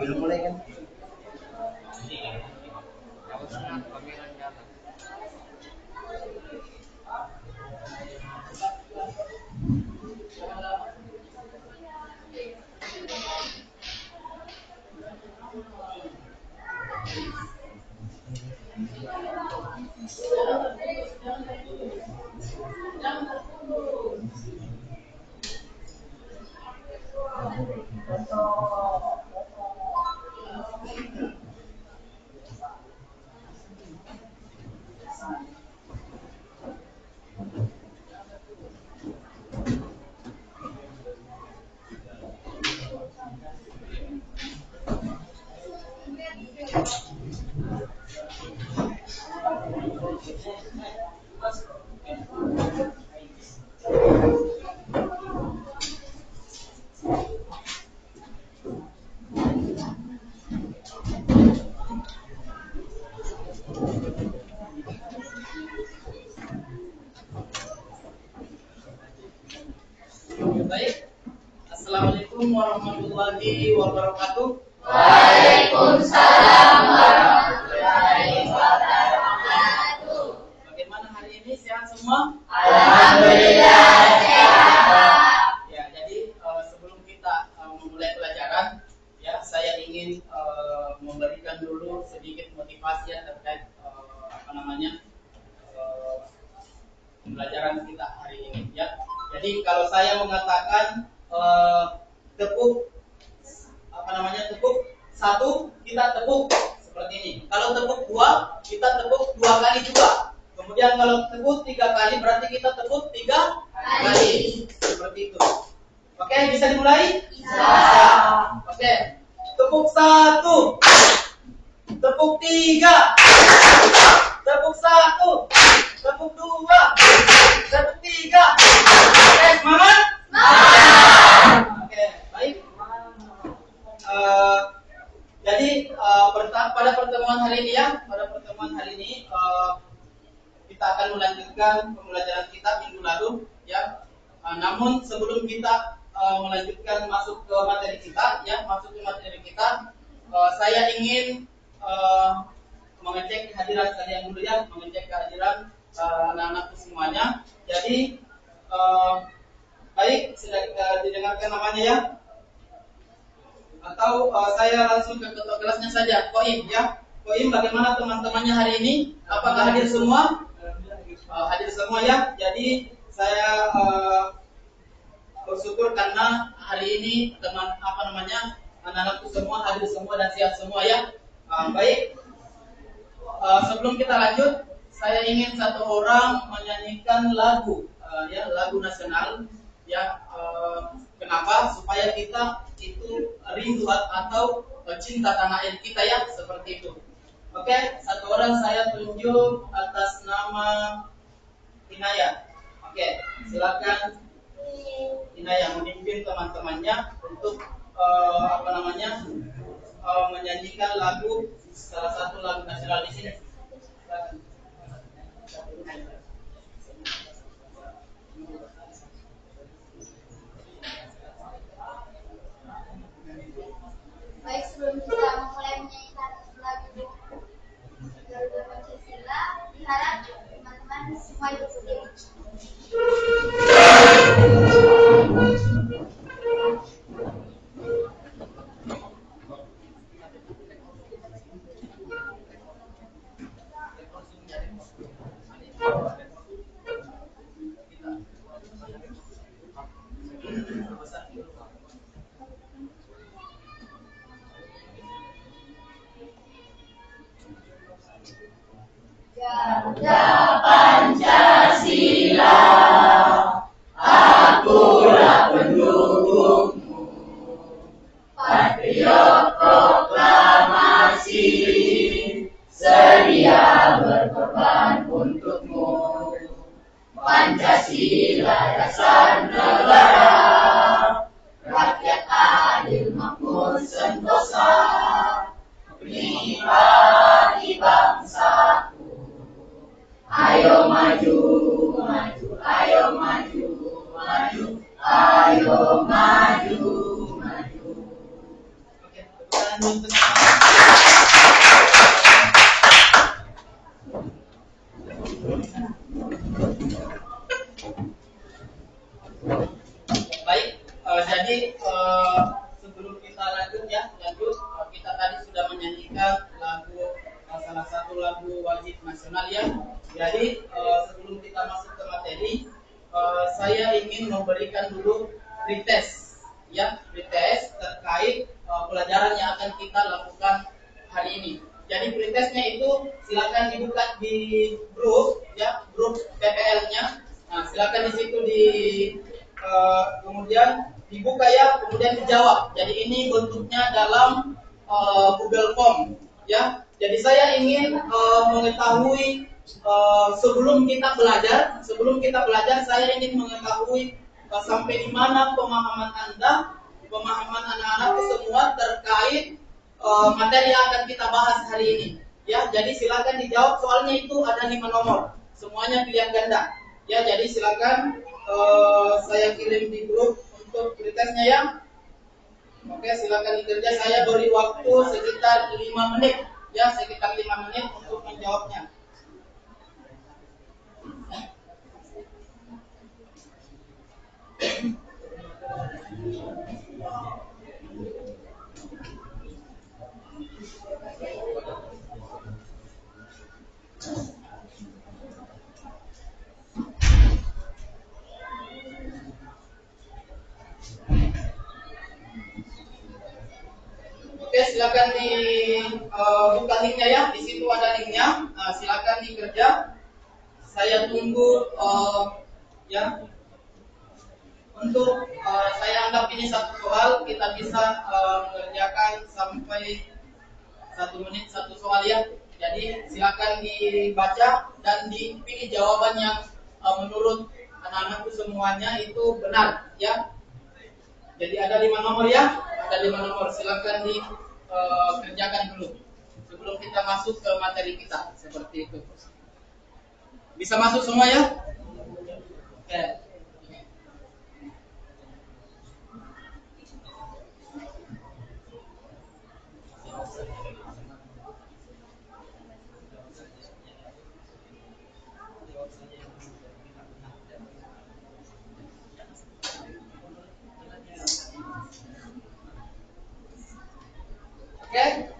Belum mulai kan? Baik, Assalamualaikum warahmatullahi wabarakatuh. Waalaikumsalam warahmatullahi wabarakatuh. Bagaimana hari ini, sehat semua? Alhamdulillah sehat. Ya, jadi sebelum kita memulai pelajaran, ya saya ingin memberikan dulu sedikit motivasi ya terkait pembelajaran kita hari ini. Ya, jadi kalau saya mengatakan tepuk satu, kita tepuk seperti ini. Kalau tepuk dua, kita tepuk 2 kali juga. Kemudian kalau tepuk 3 kali, berarti kita tepuk 3 kali. Seperti itu. Oke, bisa dimulai? Bisa. Oke. Tepuk 1. Tepuk 3. Tepuk 1. Tepuk 2. Tepuk 3. Oke, semangat? Oke, baik. Jadi pada pertemuan hari ini kita akan melanjutkan pembelajaran kita minggu lalu ya. Namun sebelum kita melanjutkan masuk ke materi kita, saya ingin mengecek kehadiran kalian dulu ya, mengecek kehadiran anak-anakku semuanya. Jadi baik, sudah didengarkan namanya ya? Atau saya langsung ke ketua kelasnya saja, Koim ya. Koim, bagaimana teman-temannya hari ini? Apakah hadir semua? Hadir semua ya. Jadi saya bersyukur karena hari ini anak-anakku semua hadir semua dan sehat semua ya. Baik. Sebelum kita lanjut, saya ingin satu orang menyanyikan lagu lagu nasional ya. Kenapa? Supaya kita itu rindu atau cinta tanah air kita ya, seperti itu. Oke, satu orang saya tunjuk atas nama Inaya. Oke, silakan Inaya memimpin teman-temannya untuk menyanyikan salah satu lagu nasional di sini. Silakan. Baik, sebelum kita memulai menyanyikan lagu Garuda Pancasila, diharap teman-teman semua duduk berdiri. Garuda Pancasila, akulah pendukungmu, patriot proklamasi, sedia berkorban untukmu. Pancasila dasar negara, rakyat adil makmur sentosa, pribadi bangsaku. Ayo maju, maju, ayo maju, maju, ayo maju, maju. Oke, dulu. Baik, jadi sebelum kita lanjut kita tadi sudah menyanyikan lagu salah satu lagu wajib nasional ya. Jadi sebelum kita masuk ke materi, saya ingin memberikan dulu pretest ya, pretest terkait pelajaran yang akan kita lakukan hari ini. Jadi pretestnya itu silakan dibuka di grup ya, grup PPL-nya. Nah, silakan di situ kemudian dibuka ya, kemudian dijawab. Jadi ini bentuknya dalam Google Form ya. Jadi saya ingin mengetahui sebelum kita belajar saya ingin mengetahui sampai di mana pemahaman Anda, pemahaman anak-anak semua terkait materi yang akan kita bahas hari ini. Ya, jadi silakan dijawab. Soalnya itu ada 5 nomor, semuanya pilihan ganda. Ya, jadi silakan saya kirim di grup untuk pretestnya ya. Oke, silakan dikerja. Saya beri waktu sekitar 5 menit. Ya, sekitar 5 menit untuk menjawabnya. Oke, silakan buka linknya ya. Di situ ada linknya. Silakan dikerja. Saya tunggu ya. Untuk saya anggap ini satu soal, kita bisa mengerjakan sampai 1 menit 1 soal ya. Jadi silakan dibaca dan dipilih jawaban yang menurut anak-anakku semuanya itu benar ya. Jadi ada 5 nomor ya, ada 5 nomor. Silakan dikerjakan dulu sebelum kita masuk ke materi kita seperti itu. Bisa masuk semua ya? Oke. Oke.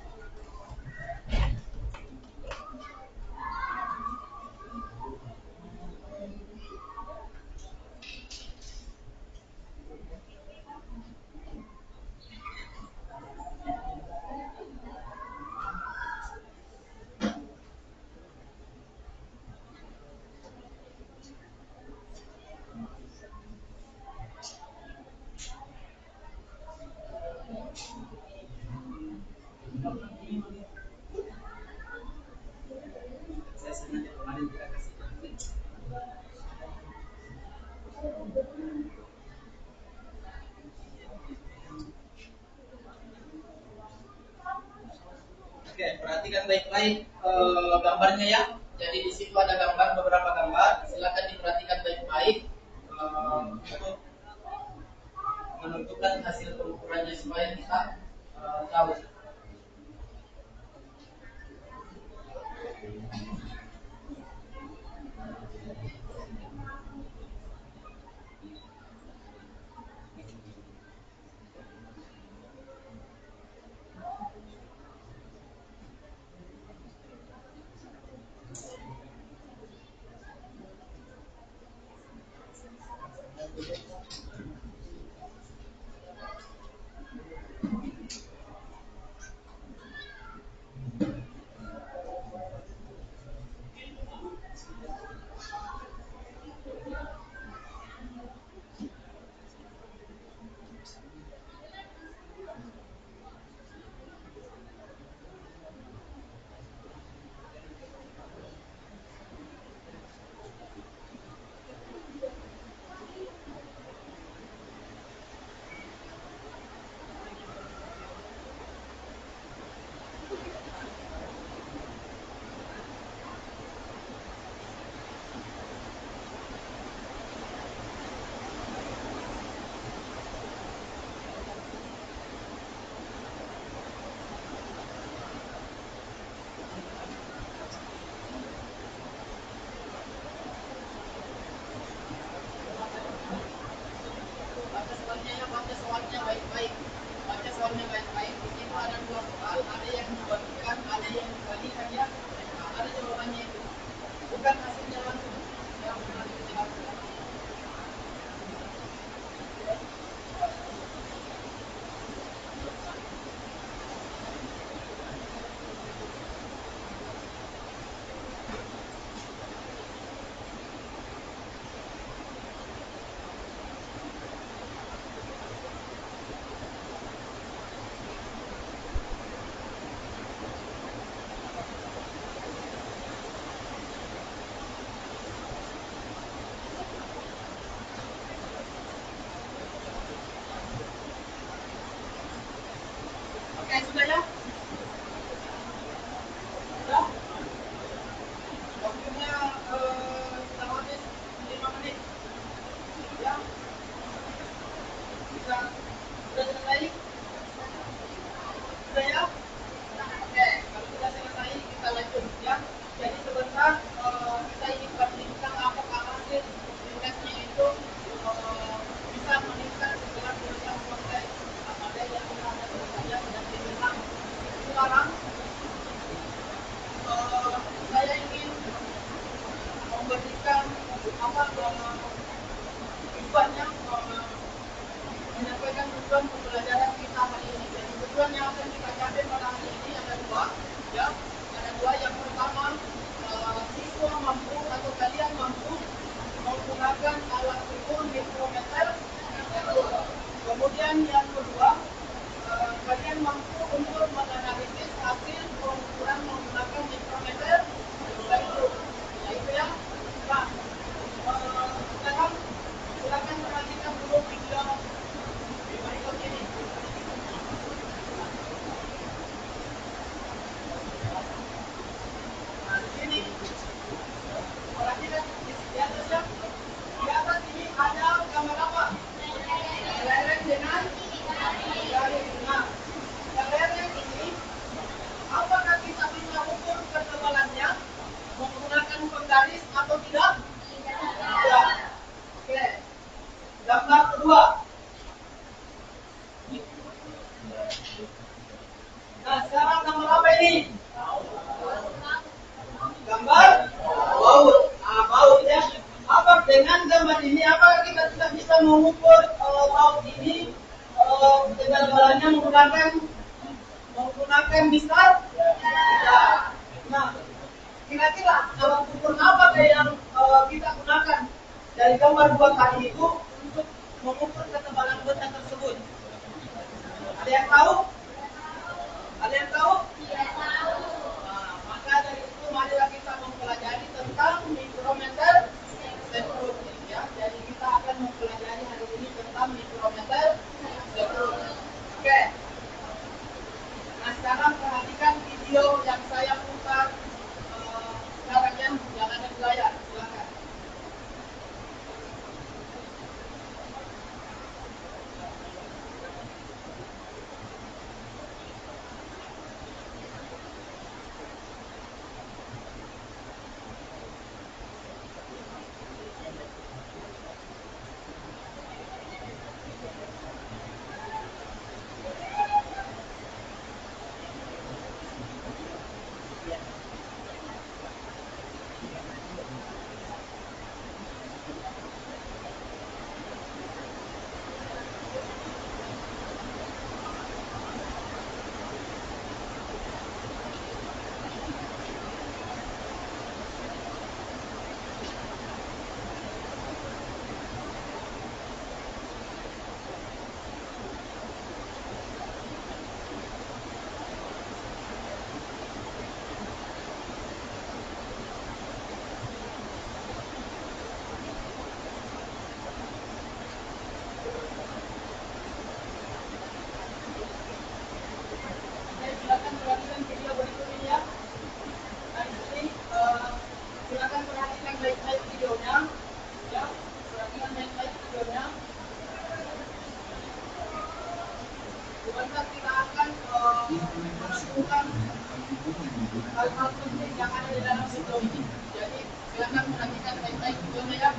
Oke, perhatikan baik-baik gambarnya ya. Jadi di situ ada gambar, beberapa gambar. Silakan diperhatikan baik-baik untuk menentukan hasil pengukurannya supaya kita tahu. Oke, sudah ya? Sudah? Waktunya kita habis 5 menit. Ya? Bisa? Sudah selesai? Sudah ya? Oke, kalau sudah selesai kita lanjut ya. Jadi sebentar kita ingin bandingkan apakah hasil indexnya itu bisa meningkat setelah program konten ada yang berada saja dan dibilang sekarang saya ingin memberikan apa tujuannya menyampaikan tujuan pembelajaran kita hari ini. Jadi tujuan yang akan kita capai pada hari ini ada dua, ya. Ada dua. Yang pertama, siswa mampu atau kalian mampu menggunakan alat ukur mikrometer. Kemudian yang kedua, kalian mampu untuk menganalisis hasil pengukuran menggunakan mikrometer. Yaitu ya. Nah, sekarang silakan perhatikan dulu video berikut ini. Nah, di sini perhatikan di atas ya. Di atas ini ada gambar apa? Lereng dengan garis. Nah, yang lereng ini apakah kita bisa ukur ketebalannya menggunakan penggaris atau tidak? Tidak. Oke. Gambar kedua. Nah, sekarang gambar apa ini? Gambar baut. Nah, baut ya. Apa dengan gambar ini? Apakah kita tidak bisa mengukur baut ini ketebalannya menggunakan misal? Ya. Nah, kira-kira alat ukur apa yang kita gunakan dari gambar dua tadi itu untuk mengukur ketebalan benda tersebut? Ada yang tahu? Ada yang tahu? Nah, maka dari itu marilah kita mempelajari tentang mikrometer spektrometri ya. Jadi kita akan mempelajari hari ini tentang mikrometer spektrometri. Oke. Nah, sekarang perhatikan video yang saya putar sekarang yang ada di layar. Silakan. Silakan perhatikan video berikut ini ya. Nah, di sini silakan perhatikan baik-baik videonya. Ya, perhatikan baik-baik videonya. Sebentar kita akan menentukan hal-hal penting yang ada di dalam video ini. Jadi silakan perhatikan baik-baik videonya ya.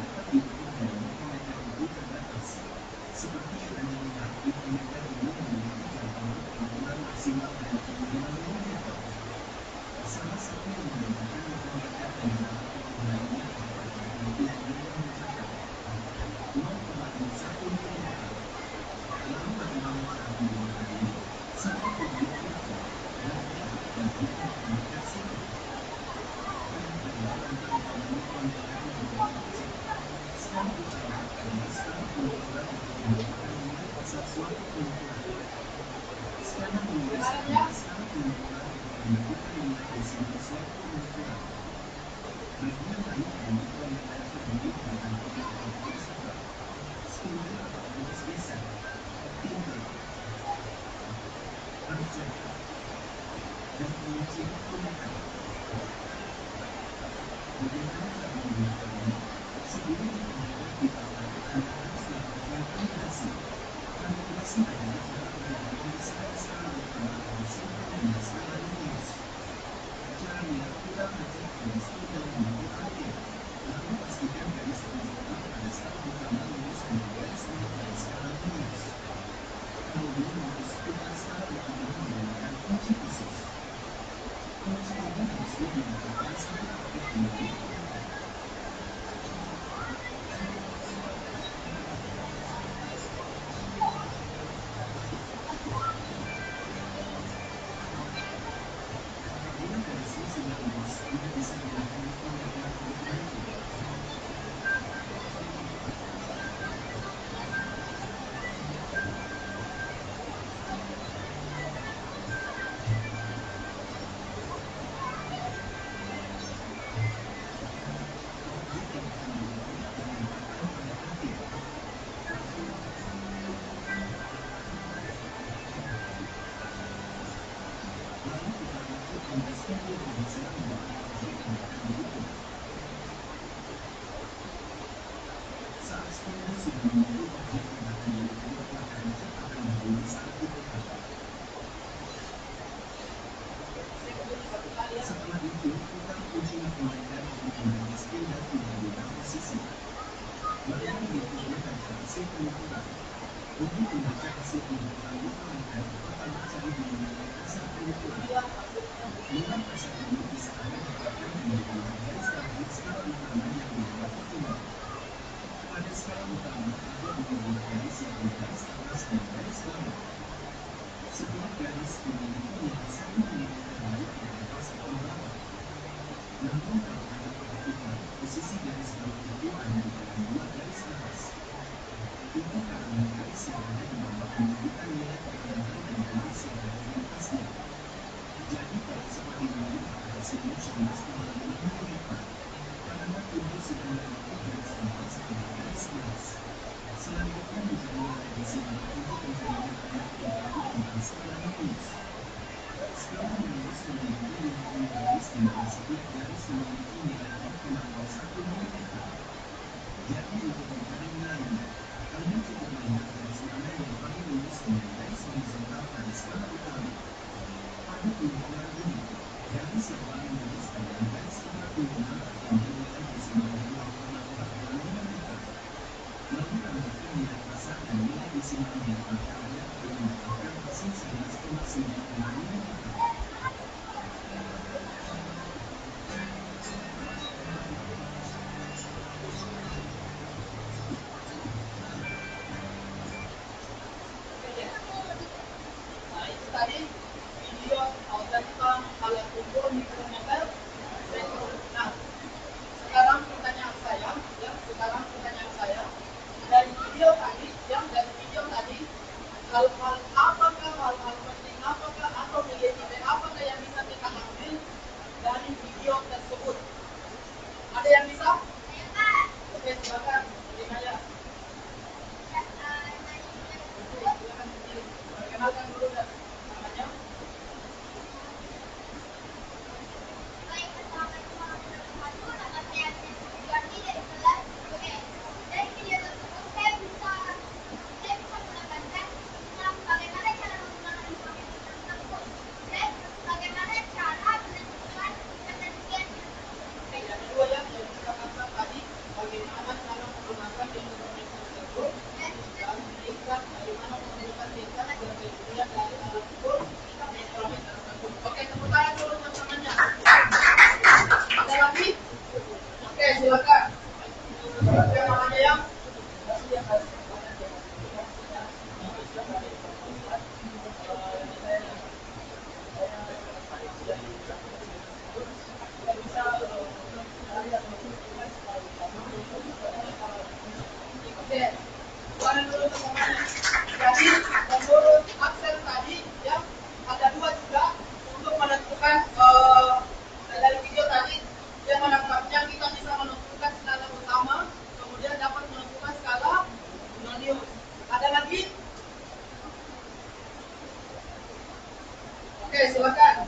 Oke, silakan.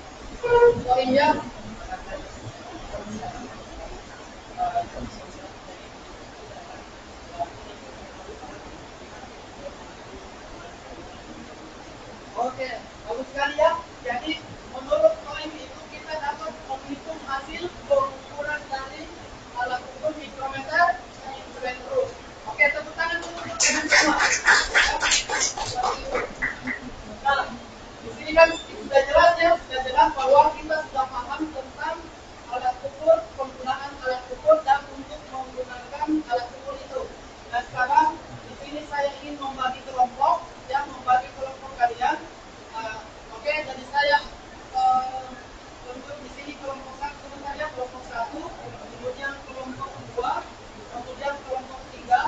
Sorry ya. Oke, bagus sekali ya. Jadi menurut poin itu kita dapat menghitung hasil pengukuran dari alat ukur mikrometer instrumentrum. Oke, tepuk tangan dulu untuk kalian semua. Nah, di sini kan sudah jelas ya, sudah jelas bahwa kita sudah paham tentang alat ukur, penggunaan alat ukur dan untuk menggunakan alat ukur itu. Dan sekarang di sini saya ingin membagi kelompok, yang membagi kelompok kalian. Oke, jadi saya untuk di sini kelompok satu sebentar ya, kelompok satu, kemudian kelompok dua, kemudian kelompok tiga.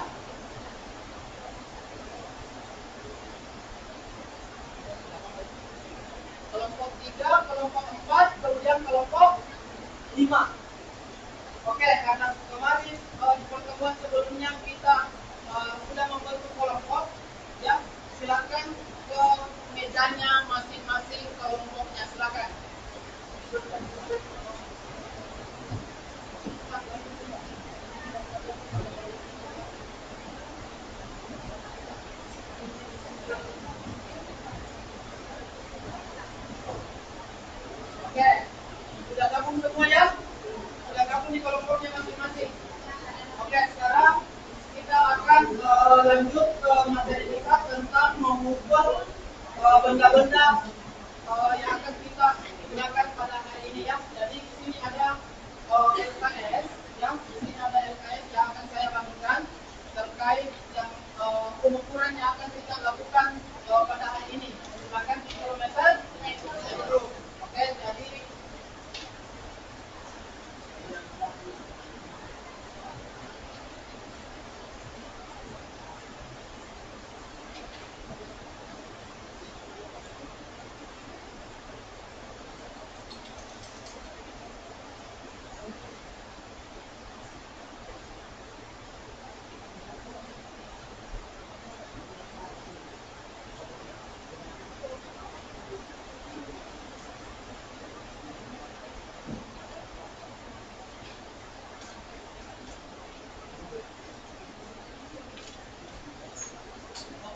Kelompok 3, kelompok 4, kemudian kelompok 5. Oke, karena kemarin di pertemuan sebelumnya kita sudah membentuk kelompok, ya, silakan ke mejanya masing-masing kelompoknya, silakan. Oke, sudah gabung semua ya? Sudah gabung di kelompoknya masing-masing. Oke, sekarang kita akan lanjut ke materi kita tentang mengukur benda-benda yang akan kita gunakan pada hari ini ya. Jadi di sini ada LKS, ya. Di sini ada LKS yang akan saya bagikan terkait yang pengukuran yang akan kita lakukan pada hari ini menggunakan kilometer metrum. Oke, jadi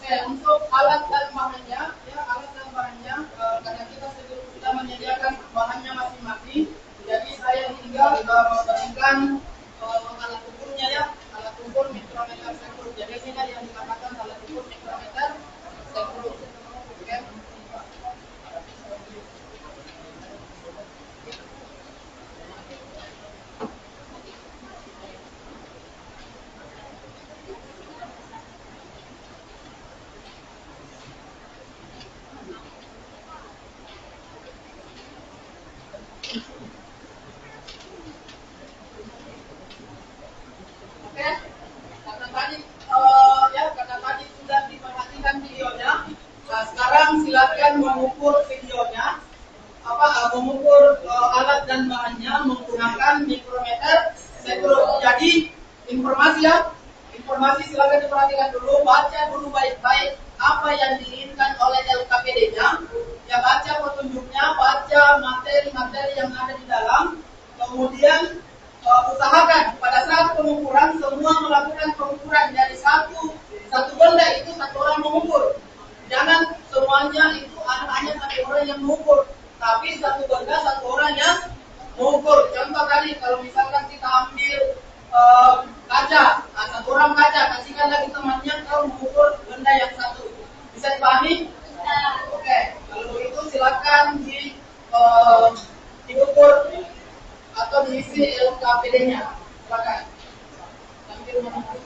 oke, untuk alat dan bahannya, ya alat dan bahannya, karena kita sudah menyediakan bahannya masing-masing, jadi saya tinggal memberikan alat ukurnya ya, alat ukur mikrometer sekrum. Jadi ini yang dikatakan alat ukur mikrometer sekrum. Oke. Oke, karena tadi karena tadi sudah diperhatikan videonya. Nah, sekarang silakan mengukur videonya, mengukur alat dan bahannya menggunakan mikrometer sekrum. Jadi informasi ya, informasi silakan diperhatikan dulu, baca dulu baik-baik apa yang diinginkan oleh LKPD-nya. Ya, baca petunjuknya, baca materi-materi yang ada di dalam, kemudian usahakan pada saat pengukuran semua melakukan pengukuran dari satu benda itu satu orang mengukur. Jangan semuanya itu hanya satu orang yang mengukur, tapi satu benda satu orang yang mengukur. Contoh tadi kalau misalkan kita ambil kaca, satu orang kaca, kasihkan lagi temannya kalau mengukur benda yang satu. Bisa dipahami? Oke, kalau begitu silakan diukur atau diisi LKPD-nya. Silakan. Sambil menunggu.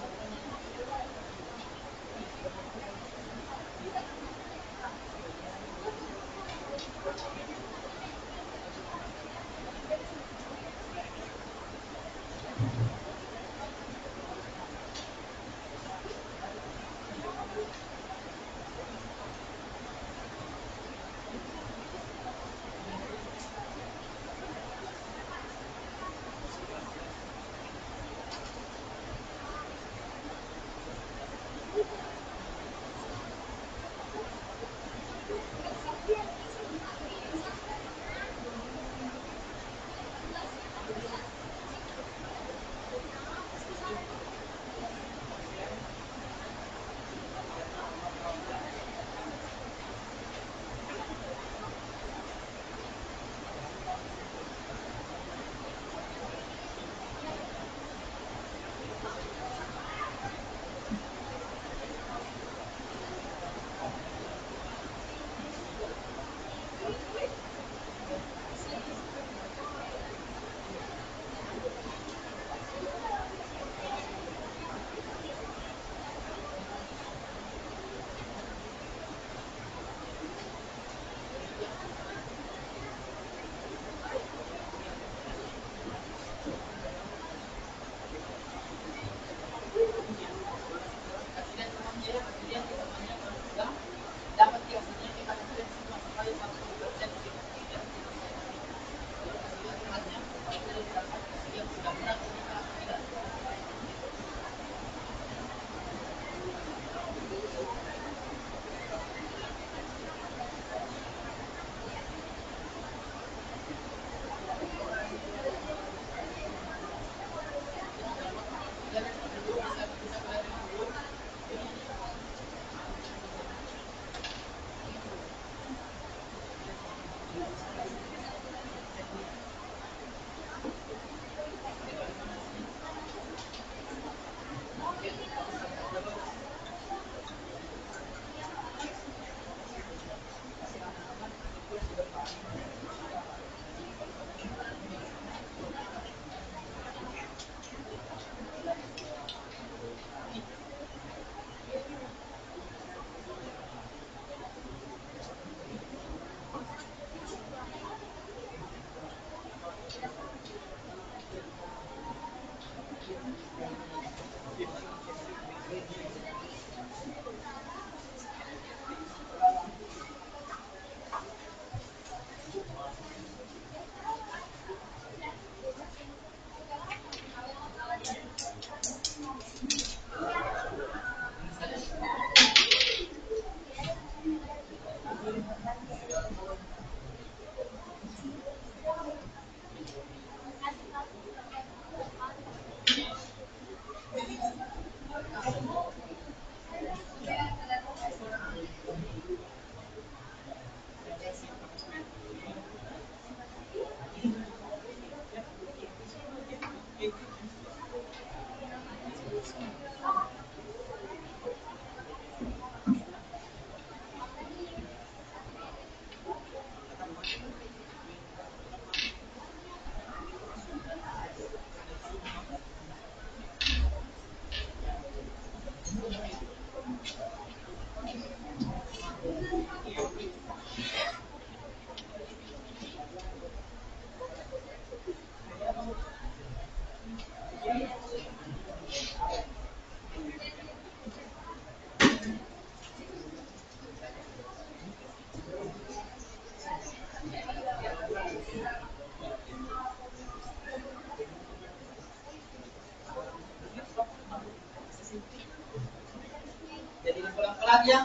Jadi pelan-pelan ya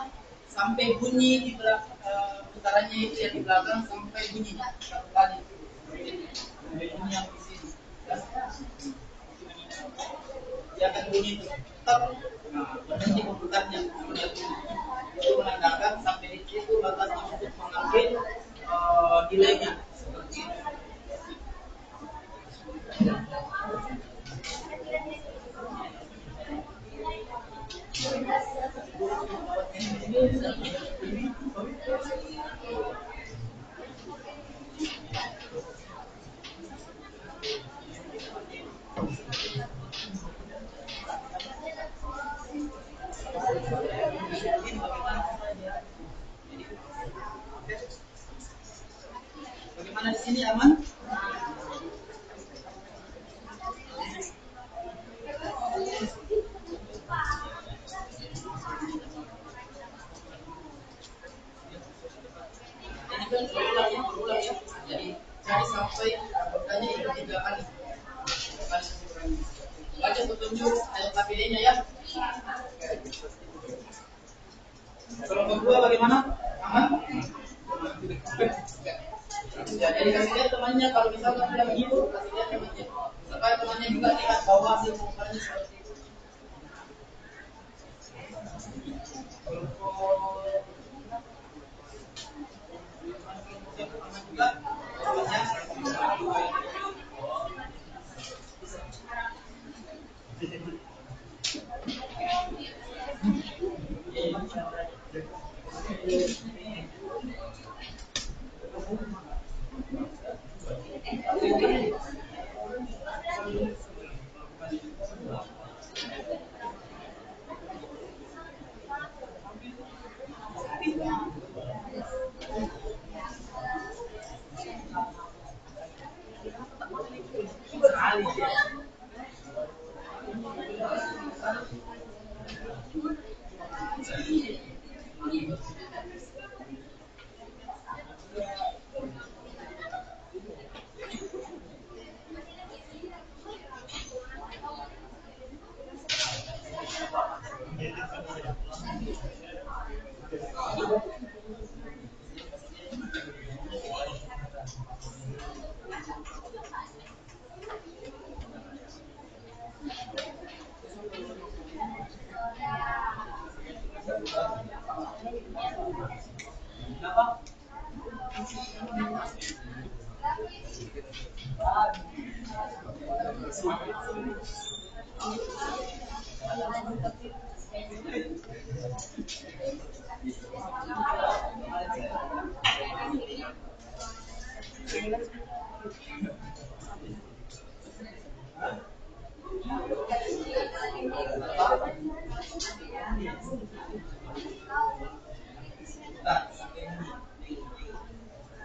sampai bunyi di belakang putarannya itu ya di belakang sampai bunyi satu kali. Sampai bunyi yang di sini. Ya. Dia akan bunyi itu. Tetap berhenti komputernya. Itu menandakan sampai di situ batasnya untuk mengambil delaynya. Seperti itu. Bagaimana di sini aman? Ini kan berulang ya. Jadi sampai angkanya itu 3 kali. 3 kali sekurangi. Baca petunjuk ayat KPD-nya ya. Kalau kedua bagaimana? Aman? Ya, jadi kasih lihat temannya kalau misalkan sudah begitu, kasih lihat temannya. Supaya temannya juga lihat bahwa hasil pengukurannya seperti itu.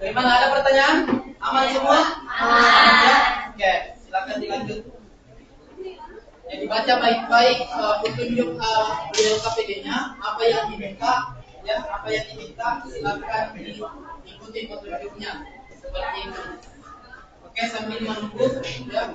Bagaimana, ada pertanyaan? Aman semua? Aman. Ya? Oke, silakan dilanjut. Ya, dibaca baik-baik petunjuk beliau KPD-nya, apa yang diminta, ya, apa yang diminta, silakan diikuti petunjuknya seperti itu. Oke, sambil menunggu, ya.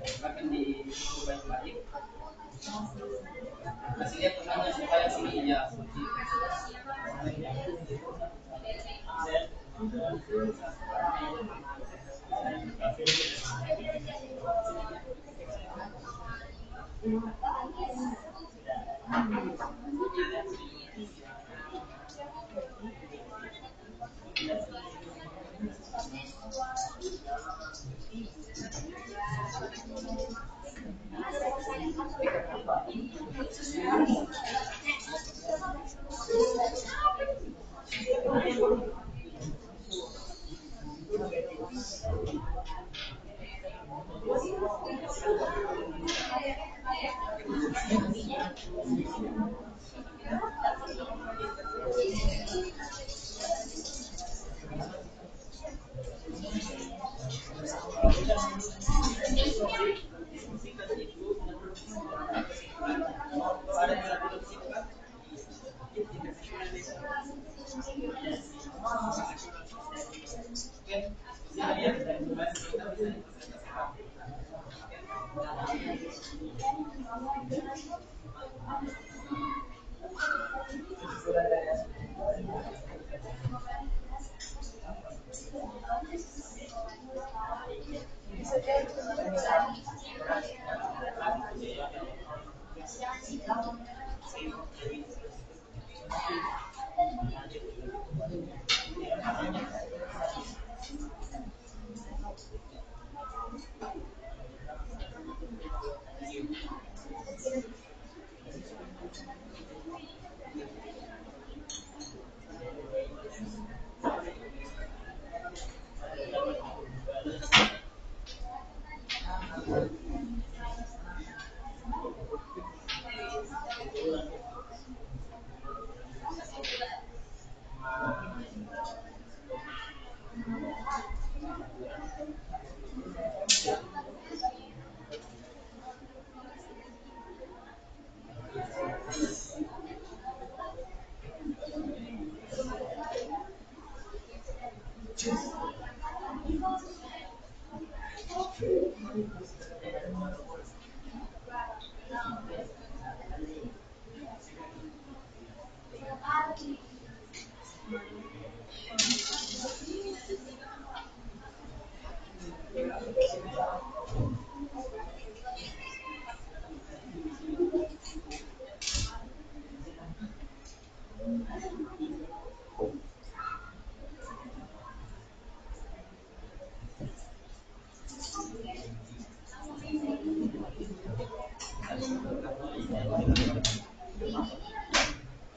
Silakan diikuti baik-baik. Kasih lihat temannya supaya sini ya.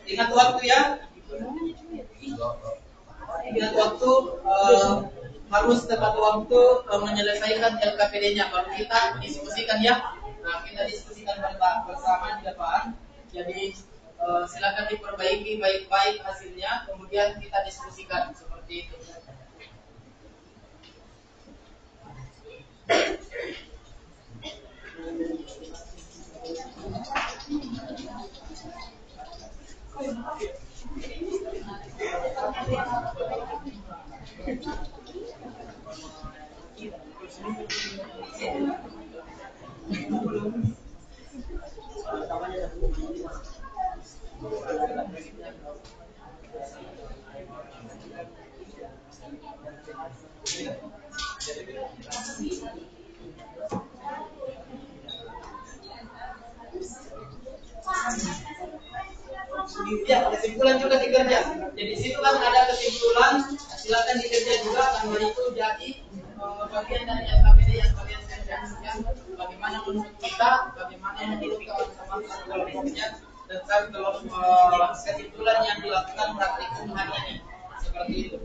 Ingat waktu ya. Ingat waktu, harus harus tepat waktu menyelesaikan LKPD-nya. Baru kita diskusikan ya. Nah, kita diskusikan bersama di depan. Jadi silakan diperbaiki baik-baik hasilnya, kemudian kita diskusikan seperti itu. Ya, kesimpulan juga dikerja. Jadi situ kan ada kesimpulan, silakan dikerja juga karena itu jadi bagian dari LKPD yang kalian kerja. Ya, bagaimana menurut kita, bagaimana menurut teman-teman kalau bekerja, dan kalau kesimpulan yang dilakukan praktikum hari ini seperti itu.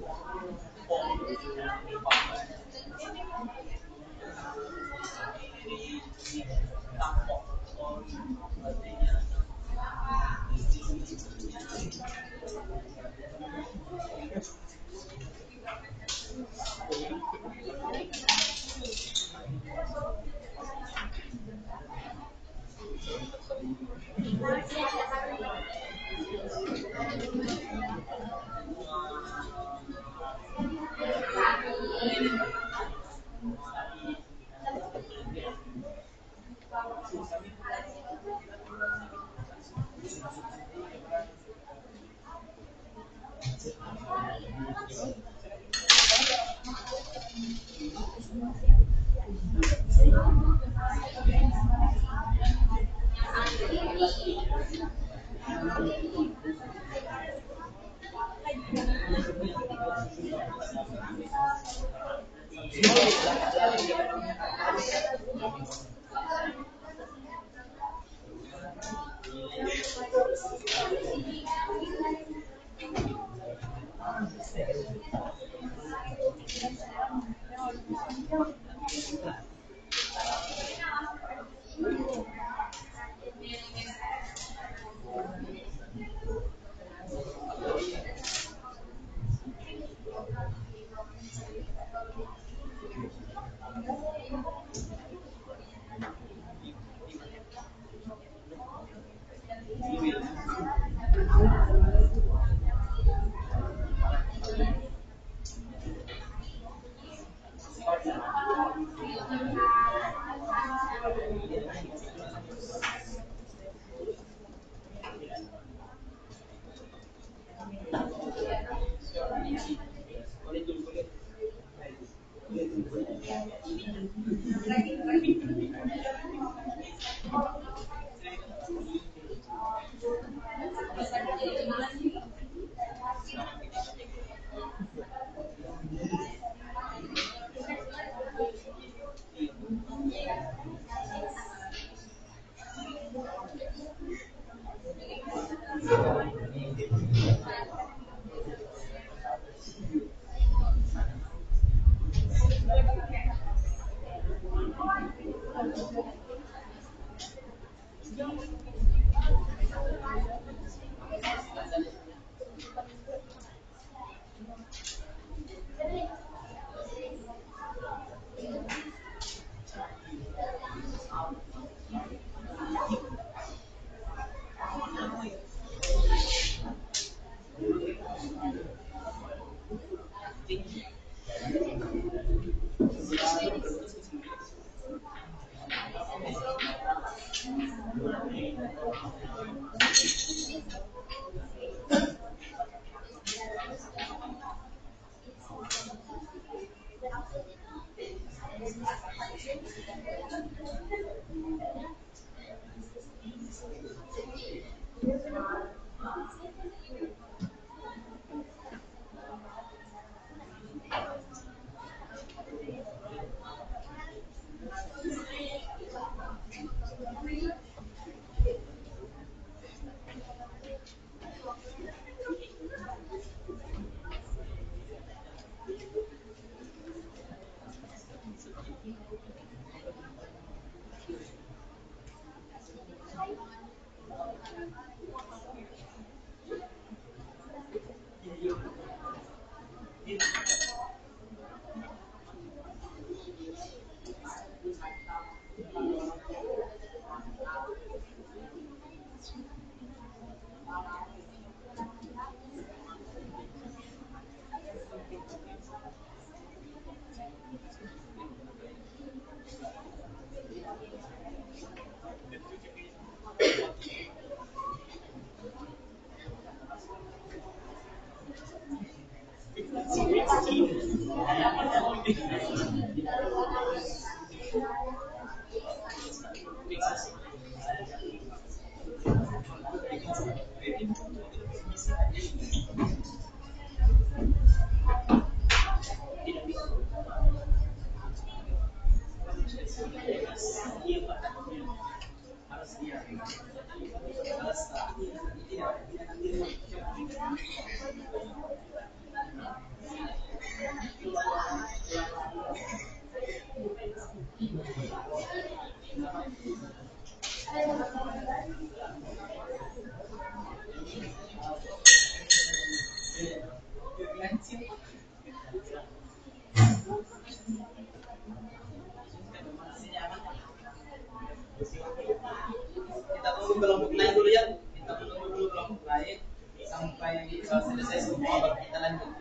Kita tunggu kelompok lain dulu ya. Kita tunggu dulu kelompok lain sampai selesai semua baru kita lanjut.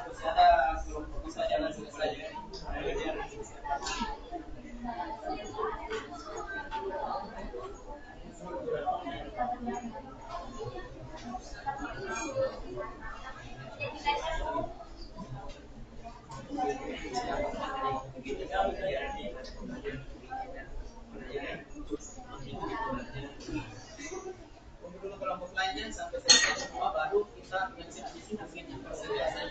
Masih ada kelompok bisa jalan selesai. Tunggu dulu kelompok lainnya sampai selesai semua baru kita yang sini yang persediaan.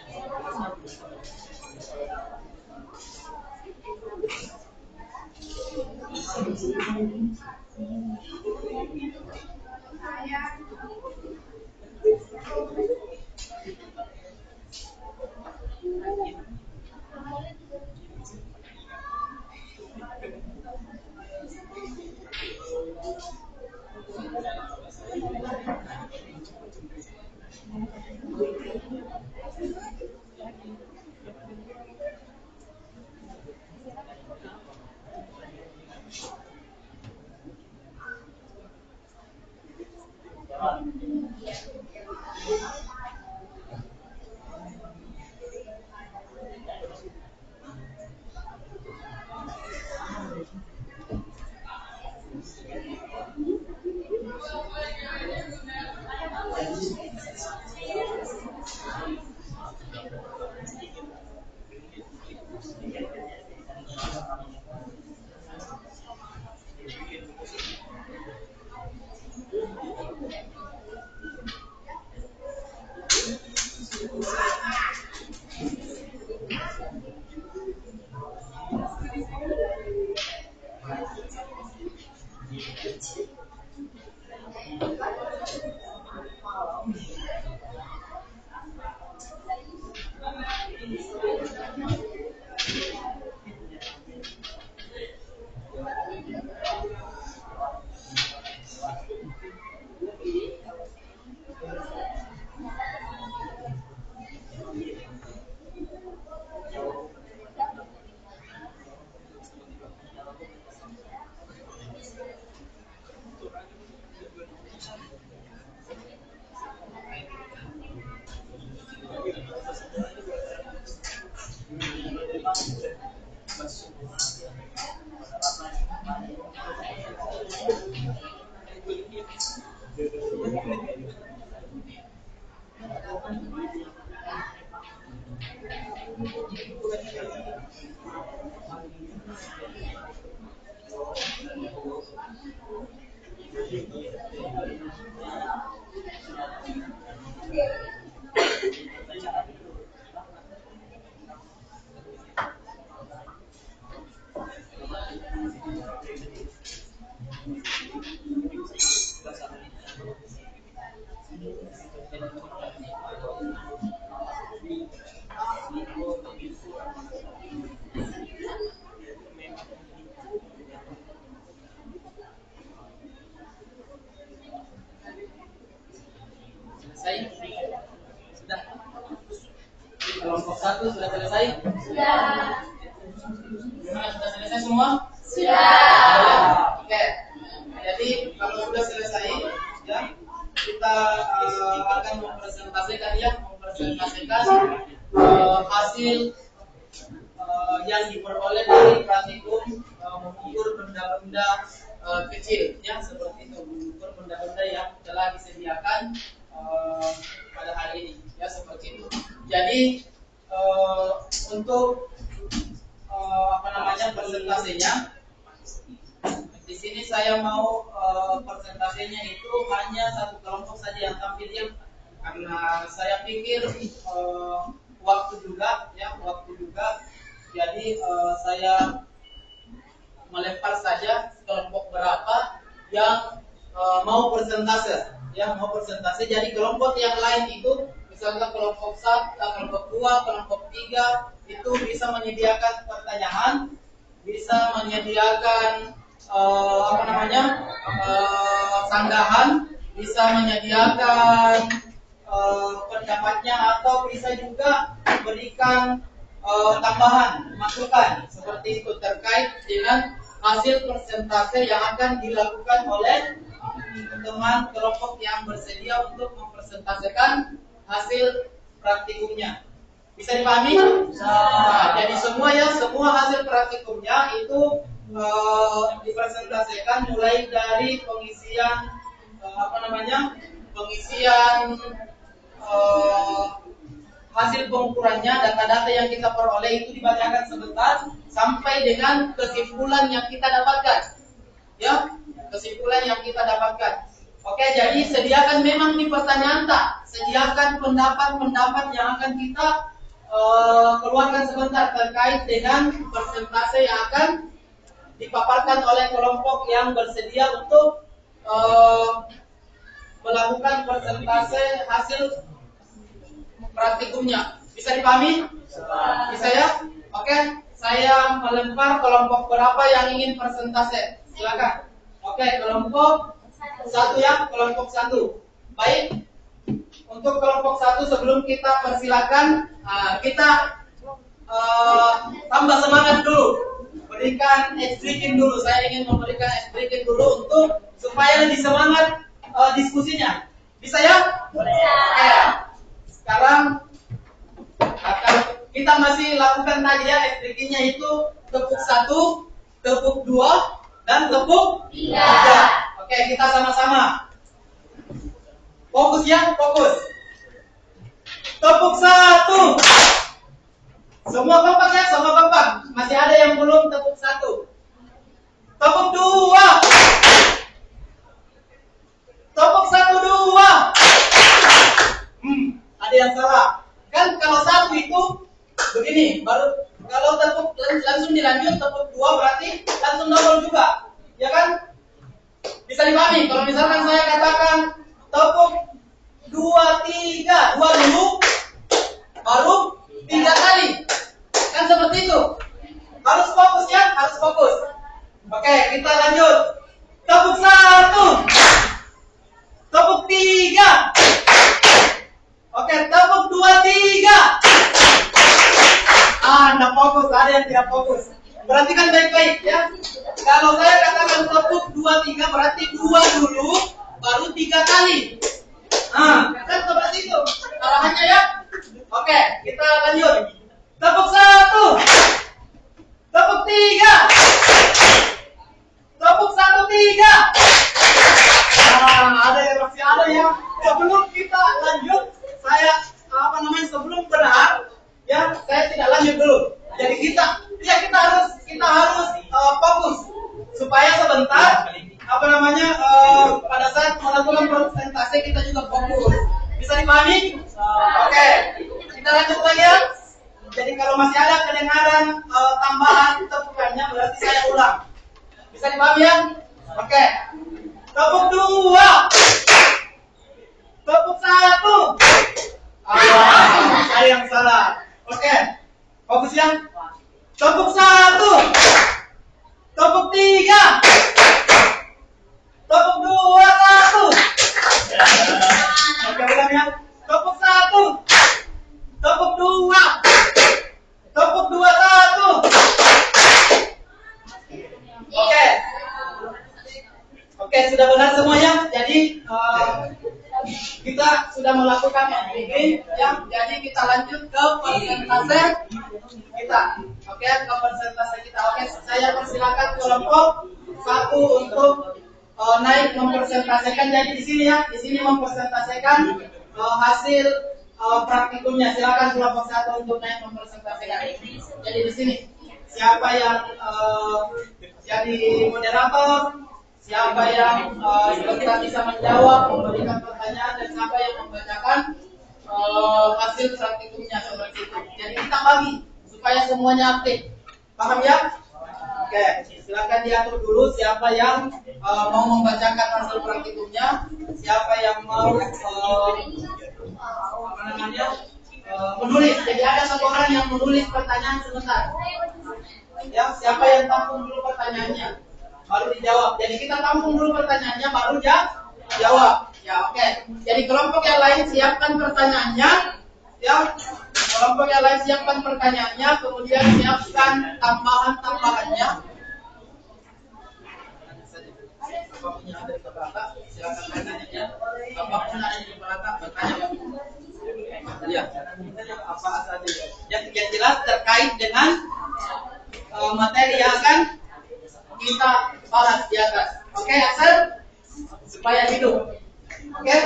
Gimana, sudah selesai semua? Sudah. Oke. Jadi kalau sudah selesai, ya kita akan mempresentasikan hasil yang diperoleh dari praktikum mengukur benda-benda kecil, ya seperti itu, mengukur benda-benda yang telah disediakan pada hari ini, ya seperti itu. Jadi untuk presentasinya, di sini saya mau presentasinya itu hanya satu kelompok saja yang tampil, ya, karena saya pikir waktu juga. Jadi saya melempar saja kelompok berapa yang mau presentase, ya mau presentasi. Jadi kelompok yang lain itu, misalnya kelompok 1, kelompok 2, kelompok 3 itu bisa menyediakan pertanyaan, bisa menyediakan sanggahan, bisa menyediakan pendapatnya, atau bisa juga memberikan tambahan masukan seperti itu terkait dengan hasil persentase yang akan dilakukan oleh teman kelompok yang bersedia untuk mempresentasikan hasil praktikumnya. Bisa dipahami? Nah, jadi semua hasil praktikumnya itu dipresentasikan mulai dari pengisian hasil pengukurannya, data-data yang kita peroleh itu dibacakan sebentar sampai dengan kesimpulan yang kita dapatkan, ya kesimpulan yang kita dapatkan. Oke, jadi sediakan memang di pertanyaan tak, sediakan pendapat-pendapat yang akan kita keluarkan sebentar terkait dengan persentase yang akan dipaparkan oleh kelompok yang bersedia untuk melakukan persentase hasil praktikumnya. Bisa dipahami? Bisa, ya? Oke, saya melempar kelompok berapa yang ingin persentase. Silakan. Oke, kelompok 1, ya, kelompok 1. Baik. Untuk kelompok 1, sebelum kita persilakan, kita tambah semangat dulu. Berikan ice breaking dulu. Saya ingin memberikan ice breaking dulu supaya lebih semangat diskusinya. Bisa, ya? Boleh. Oke. Sekarang kita masih lakukan tadi, ya, ice breaking-nya itu tepuk 1, tepuk 2, dan tepuk 3. Oke, kita sama-sama. Fokus, ya, fokus. Tepuk 1. Semua kompak, ya, semua kompak. Masih ada yang belum tepuk 1. Tepuk 2. Tepuk 1, 2. Ada yang salah. Kan kalau 1 itu begini, baru kalau tepuk langsung dilanjut tepuk 2 berarti langsung double juga. Ya kan? Bisa dipahami kalau misalkan saya katakan tepuk 2, 3, 2 dulu baru 3 kali. Kan seperti itu. Harus fokus, ya, harus fokus. Oke, kita lanjut. Tepuk 1. Tepuk 3. Oke, tepuk 2, 3. Anda fokus, ada yang tidak fokus. Perhatikan baik-baik, ya. Kalau saya katakan tepuk 2, 3 berarti 2 dulu baru 3 kali. Kan seperti itu arahannya, ya. Oke, kita lanjut. Tepuk 1. Tepuk 3. Tepuk 1, 3. Ada yang masih ada, ya. Sebelum kita lanjut, sebelum benar, ya, saya tidak lanjut dulu. Jadi kita harus fokus supaya sebentar pada saat melakukan presentasi kita juga fokus. Bisa dipahami? Oke, kita lanjut lagi, ya. Jadi kalau masih ada kedengaran tambahan tepukannya berarti saya ulang. Bisa dipahami, ya? Oke. Tepuk 2. Tepuk 1. Saya yang salah. Oke. Fokus, ya. Tepuk 1. Tepuk 3. Tepuk 2, 1. Oke, ulang, ya. Tepuk 1. Tepuk 2. Tepuk 2, 1. Sudah benar semuanya? Jadi kita sudah melakukan MPG ya. Jadi kita lanjut ke persentase kita. Oke, ke persentase kita. Oke, saya persilakan kelompok 1 untuk naik mempersentasekan. Jadi di sini ya, di sini mempersentasekan hasil praktikumnya. Silakan kelompok 1 untuk naik mempersentasekan. Jadi di sini siapa yang jadi moderator, siapa yang sebentar bisa menjawab, memberikan pertanyaan, dan siapa yang membacakan hasil praktikumnya seperti itu. Jadi kita bagi supaya semuanya aktif. Paham ya? Oke, silakan diatur dulu siapa yang mau membacakan hasil praktikumnya, siapa yang mau menulis. Jadi ada satu orang yang menulis pertanyaan sebentar. Ya, siapa yang tampung dulu pertanyaannya, baru dijawab. Jadi kita tampung dulu pertanyaannya, baru jawab. Ya, oke. Jadi kelompok yang lain siapkan pertanyaannya. Ya, kelompok yang lain siapkan pertanyaannya, kemudian siapkan tambahan-tambahannya. Apapun yang ada di belakang, silakan bertanya. Apapun yang ada di belakang, bertanya. Ya, apa saja. Yang jelas terkait dengan materi yang akan kita bahas di atas. Oke, Axel? Supaya hidup. Oke?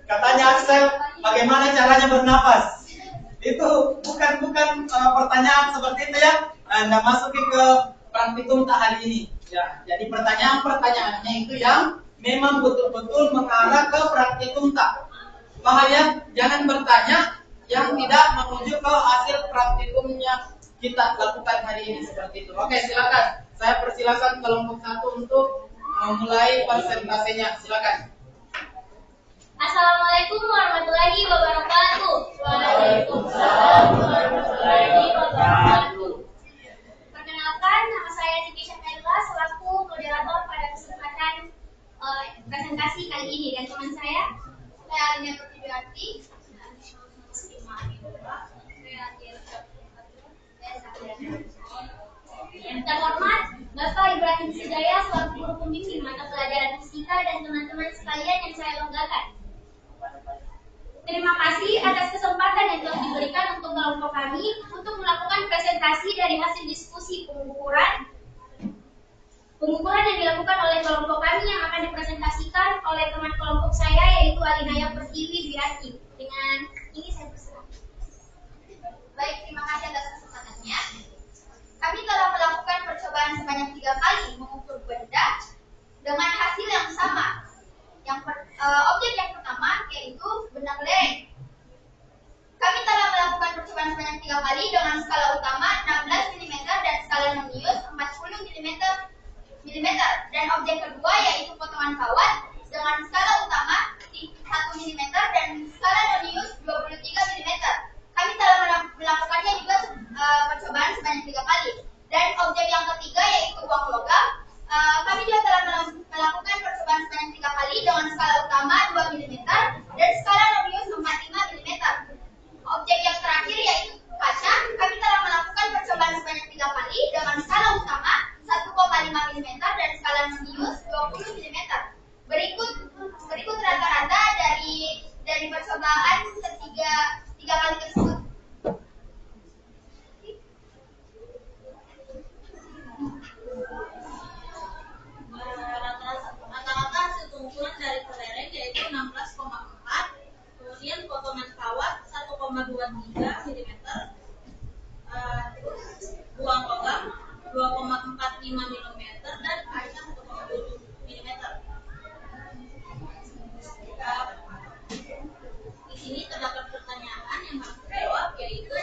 Katanya Axel, bagaimana caranya bernapas? Itu bukan pertanyaan seperti itu ya. Anda masukin ke praktikum tak hari ini. Ya, jadi pertanyaan-pertanyaannya itu yang memang betul-betul mengarah ke praktikum tak. Paham ya? Jangan bertanya yang tidak menuju ke hasil praktikumnya kita lakukan hari ini seperti itu. Oke, silakan. Saya persilakan kelompok 1 untuk memulai persentasenya. Silakan. Assalamualaikum warahmatullahi wabarakatuh. Waalaikumsalam warahmatullahi wabarakatuh. Perkenalkan, nama saya Siti Syahnaila selaku moderator pada kesempatan presentasi kali ini, dan teman saya Alina Pertiwiarti. Yang terhormat Bapak Ibrahim Sijaya selaku guru pembimbing mata pelajaran fisika dan teman-teman sekalian yang saya banggakan. Terima kasih atas kesempatan yang telah diberikan untuk kelompok kami untuk melakukan presentasi dari hasil diskusi pengukuran yang dilakukan oleh kelompok kami yang akan dipresentasikan oleh teman kelompok saya yaitu Alinaya Pertiwiarti. Dengan ini saya berserah. Baik, terima kasih atas kesempatannya. Kami telah melakukan percobaan sebanyak 3 kali mengukur benda dengan hasil yang sama. Objek yang pertama yaitu benda kelereng. Kami telah melakukan percobaan sebanyak 3 kali dengan skala utama 16 mm dan skala nonius 40 mm. Dan objek kedua yaitu potongan kawat dengan skala utama 1 mm dan skala nonius 23 mm. Kami telah melakukannya juga percobaan sebanyak 3 kali. Dan objek yang ketiga yaitu uang logam. Kami juga telah melakukan percobaan sebanyak 3 kali dengan skala utama 2 mm dan skala nonius 45 mm. Objek yang terakhir yaitu kaca. Kami telah melakukan percobaan sebanyak 3 kali dengan skala utama 1,5 mm dan skala nonius 20 mm. Berikut rata-rata dari percobaan tiga kali tersebut. Rata-rata hasil pengukuran dari kelereng yaitu 16,4, kemudian potongan kawat 1,23 mm, uang logam 2,45 mm dan kaca 1,7 mm. Di sini terdapat pertanyaan yang harus dijawab, yaitu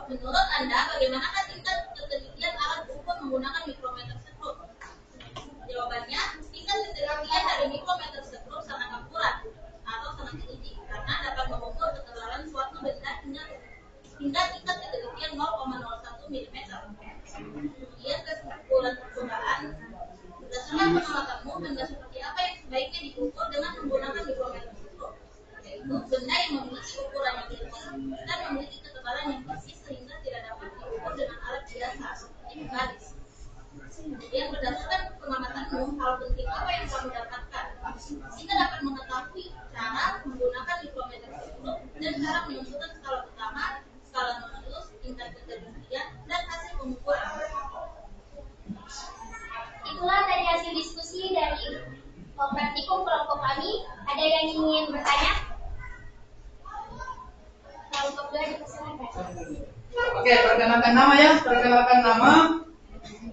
menurut Anda bagaimanakah tingkat ketelitian alat ukur menggunakan mikrometer sekrup? Jawabannya, tingkat ketelitian dari mikrometer sekrup sangat akurat atau sangat teliti karena dapat mengukur ketebalan suatu benda hingga tingkat ketelitian 0,01 mm. Kemudian kesimpulan percobaan, berdasarkan penolakanmu, benda seperti apa yang sebaiknya diukur dengan menggunakan mikrometer sekrup? Yaitu benda yang memiliki ukuran yang kecil dan memiliki ketebalan yang persis sehingga tidak dapat diukur dengan alat biasa seperti garis. Oke, perkenalkan nama ya, perkenalkan nama,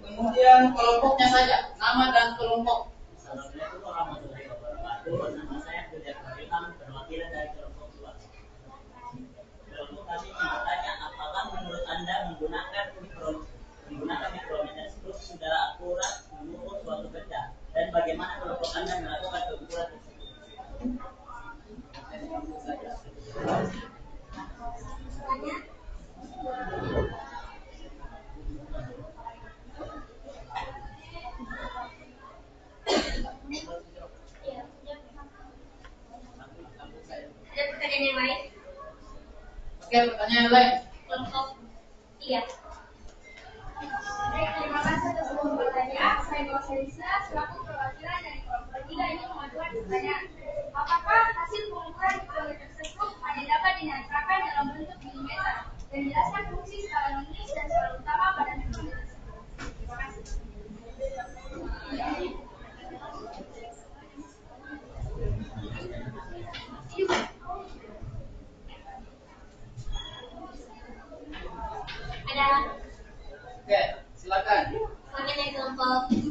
kemudian kelompoknya saja, nama dan kelompok. Assalamualaikum warahmatullahi wabarakatuh. Nama saya Budiar Ilham, perwakilan dari kelompok 2. Kelompok kami bertanya, apakah menurut Anda menggunakan mikrometer skrup sudah akurat mengukur suatu benda, dan bagaimana kelompok Anda melakukan pengukuran tersebut? Ada pertanyaan yang lain? Oke, pertanyaan yang lain. Kelompok 3. Baik, terima kasih atas kesempatannya. Saya Goselisa, selaku perwakilan dari kelompok 3 ini mengajukan pertanyaan. Apakah hasil pengukuran mikrometer tersebut hanya dapat dinyatakan dalam bentuk milimeter dan jelaskan fungsi skala nulis dan skala utama pada mikrometer tersebut? Terima kasih. Ada Oke, silakan. pertanyaan dari kelompok 4.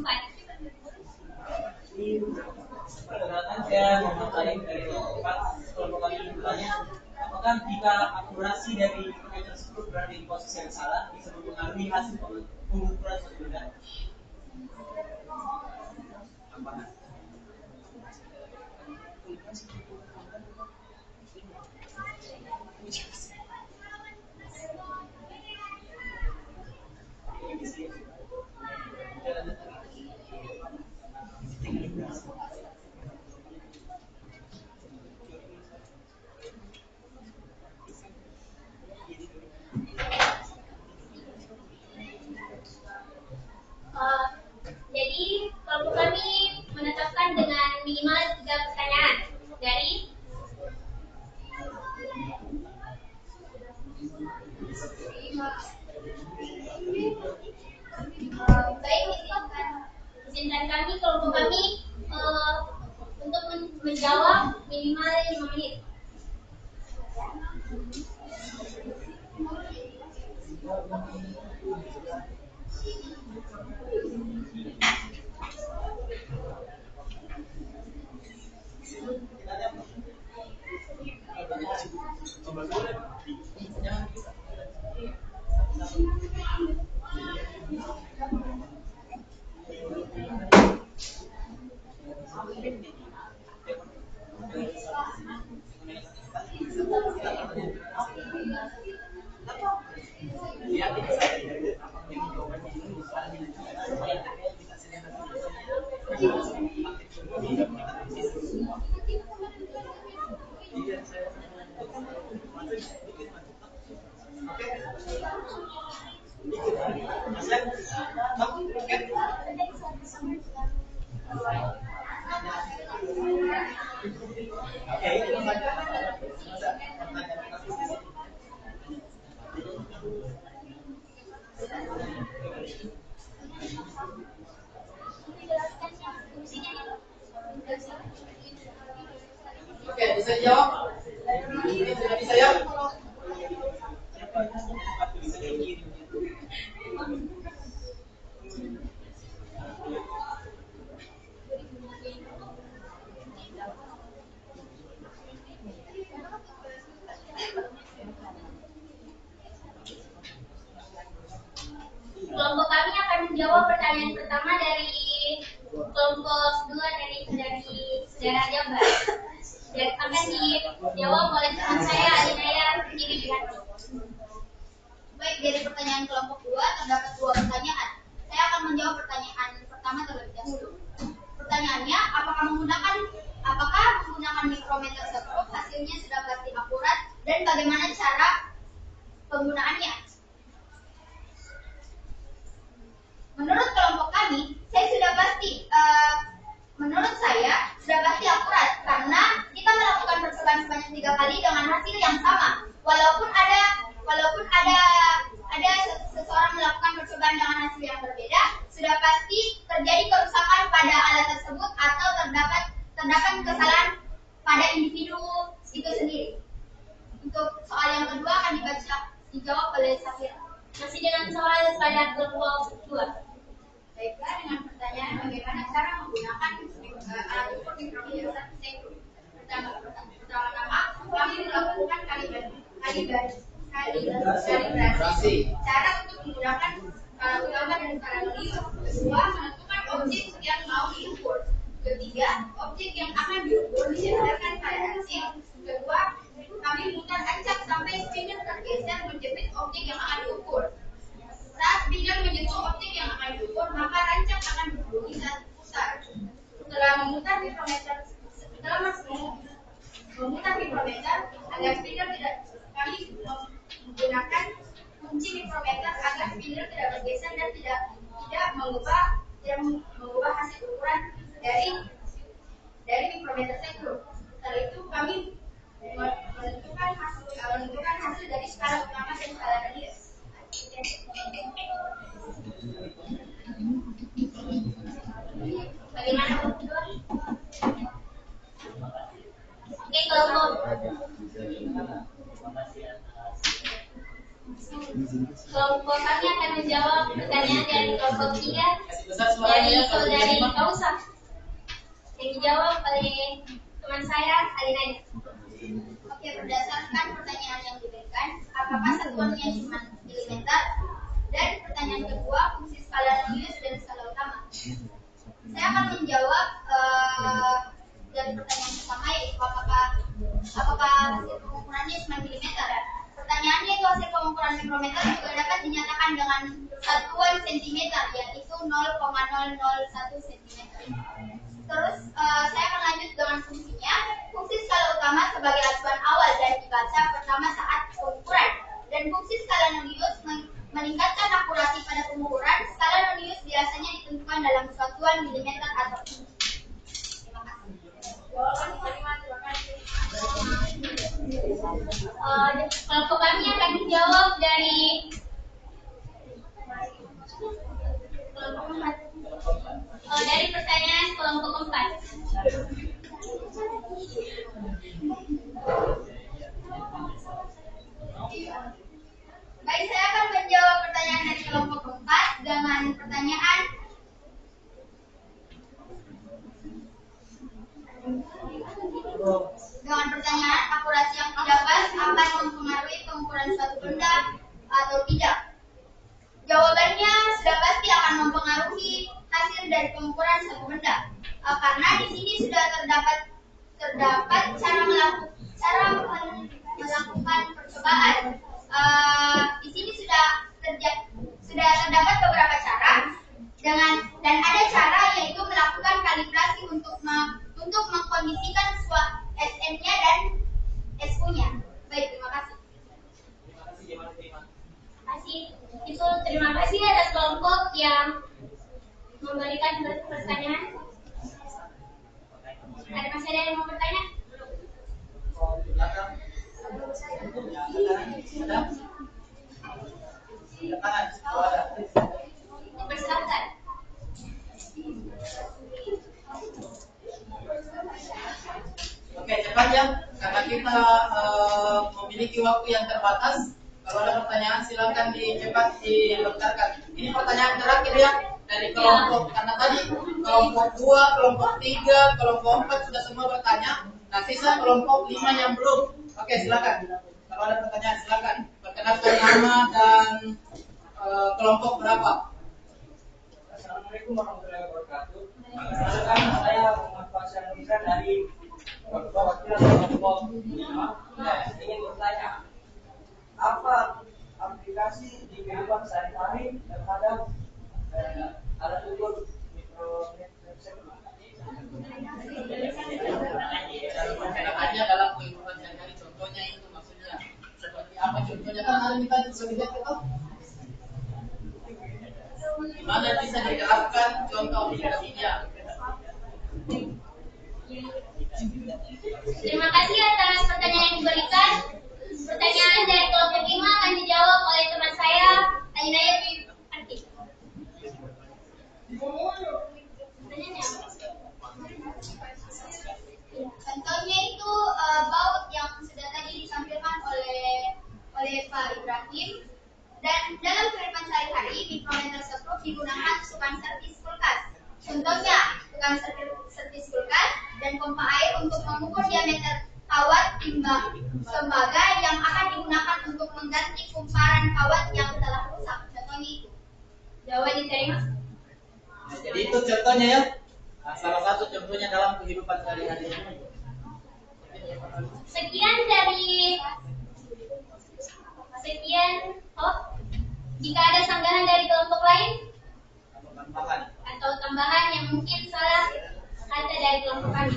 Perkenalkan, saya Muhammad Salim dari kelompok 4. Kelompok kami bertanya, apakah jika akurasi dari mikrometer tersebut berada di posisi yang salah bisa mempengaruhi hasil pengukuran suatu benda? Jadi kelompok kami menetapkan dengan minimal 3 pertanyaan dari baik, izinkan kami kelompok kami untuk menjawab minimal 5 menit. Oke, bisa dijawab? Ini sudah bisa ya? Kelompok kami akan menjawab pertanyaan pertama dari kelompok 2 dari saudara Jabar. Dan akan dijawab oleh teman saya Alinaya Pertiwi. Baik, dari pertanyaan kelompok 2 terdapat 2 pertanyaan. Saya akan menjawab pertanyaan pertama terlebih dahulu. Pertanyaannya, apakah menggunakan mikrometer skrup hasilnya sudah pasti akurat dan bagaimana cara penggunaannya? Menurut kelompok kami, menurut saya sudah pasti akurat karena kita melakukan percobaan sebanyak 3 kali dengan hasil yang sama. Walaupun ada seseorang melakukan percobaan dengan hasil yang berbeda, sudah pasti terjadi kerusakan pada alat tersebut atau terdapat kesalahan pada individu itu sendiri. Untuk soal yang kedua akan dijawab oleh Safira. Masih dengan soal pada kelompok 2. Baiklah, dengan pertanyaan bagaimana cara menggunakan alat ukur mikrometer sektor. Pertama-tama, kami melakukan kalibrasi cara untuk menggunakan skala utama dan skala nolius. Kedua, menentukan objek yang mau diukur. Ketiga, objek yang akan diukur didasarkan pada hasil. Kedua, kami memutar acak sampai spinner tergeser menjepit objek yang akan diukur. Saat spinner menyentuh objek yang akan diukur, maka rancak akan berbunyi saat putar. Setelah memutar mikrometer, agar spinner tidak, kami menggunakan kunci mikrometer agar spinner tidak bergeser dan tidak mengubah hasil ukuran dari mikrometer sektor. Setelah itu kami menentukan hasil dari skala utama dan skala nolius. Bagaimana kedua? Oke, kelompok kami akan menjawab pertanyaan dari kelompok 3 dari saudari Kausa yang dijawab oleh teman saya Alina. Oke, berdasarkan pertanyaan yang diberikan, apakah satuannya cuma milimeter? Dan pertanyaan kedua, fungsi skala nolius dan skala utama. Saya akan menjawab dari pertanyaan pertama, yaitu apakah hasil pengukurannya cuma milimeter. Pertanyaannya itu hasil pengukuran mikrometer juga dapat dinyatakan dengan satuan sentimeter, yaitu 0,001 cm. Terus saya akan lanjut dengan fungsinya. Fungsi skala utama sebagai acuan awal dan dibaca pertama saat pengukuran. Dan fungsi skala nolius meningkatkan akurasi pada pengukuran. Skala nolius biasanya ditentukan dalam satuan milimeter atau inci. Terima kasih. Kelompok kami akan dijawab dari kelompok 4. Dari pertanyaan kelompok 4. Baik, saya akan menjawab pertanyaan dari kelompok 4 dengan pertanyaan akurasi yang tidak pas akan mempengaruhi pengukuran suatu benda atau tidak. Jawabannya sudah pasti akan mempengaruhi hasil dari pengukuran suatu benda, karena di sini sudah terdapat cara melakukan percobaan. Di sini sudah terdapat beberapa cara dan ada cara yaitu melakukan kalibrasi untuk mengkondisikan SM-nya dan SU-nya. Baik, terima kasih. Terima kasih atas kelompok yang memberikan pertanyaan. Masih ada yang mau bertanya? Dipersilakan. Oke, cepat ya, karena kita memiliki waktu yang terbatas. Kalau ada pertanyaan silakan cepat dilontarkan. Ini pertanyaan terakhir ya dari kelompok, karena tadi kelompok 2, kelompok 3, kelompok 4 sudah semua bertanya. Nah, sisa kelompok 5 yang belum. Oke, silakan. Kalau ada pertanyaan silakan. Perkenalkan nama dan kelompok berapa. Assalamualaikum warahmatullahi wabarakatuh. Perkenalkan, saya Muhammad Faisal Nursan dari perwakilan kelompok 5. Ingin bertanya, apa aplikasi di kehidupan sehari-hari terhadap alat ukur mikrometer sektor? Hanya dalam kehidupan sehari-hari, contohnya itu maksudnya seperti apa contohnya, kan hari ini tadi sudah dilihat itu gimana bisa diterapkan contoh aplikasinya. Terima kasih atas pertanyaan yang diberikan. Pertanyaan dari kelompok 5 akan dijawab oleh teman saya, Ainaya Biarti. Contohnya itu baut yang sudah tadi disampaikan oleh Pak Ibrahim. Dan dalam kehidupan sehari-hari, mikrometer sekrup digunakan untuk tukang servis kulkas. Contohnya, tukang servis kulkas dan pompa air untuk mengukur diameter kawat tembaga yang akan digunakan untuk mengganti kumparan kawat yang telah rusak. Contohnya itu. Jawaban diterima. Nah, jadi itu contohnya ya. Nah, salah satu contohnya dalam kehidupan sehari-hari. Jika ada sanggahan dari kelompok lain Tambahan. atau tambahan yang mungkin salah kata dari kelompok kami.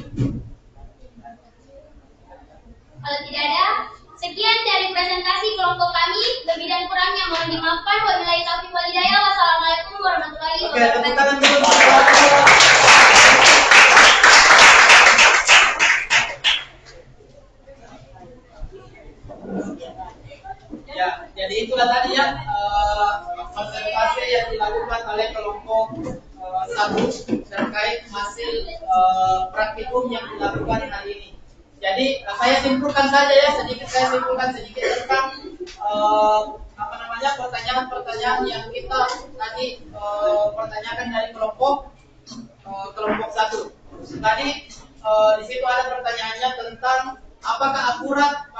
Kalau tidak ada, sekian dari presentasi kelompok kami. Lebih dan kurangnya mohon dimaafkan. Wabillahi taufiq wal hidayah. Wassalamualaikum warahmatullahi Oke, tepuk wabarakatuh. tangan dulu. Ya, jadi itulah tadi ya presentasi yang dilakukan oleh kelompok 1 terkait hasil praktikum yang dilakukan hari ini. Jadi saya simpulkan saja ya sedikit tentang pertanyaan-pertanyaan yang kita tadi pertanyakan dari kelompok 1. Tadi di situ ada pertanyaannya tentang apakah akurat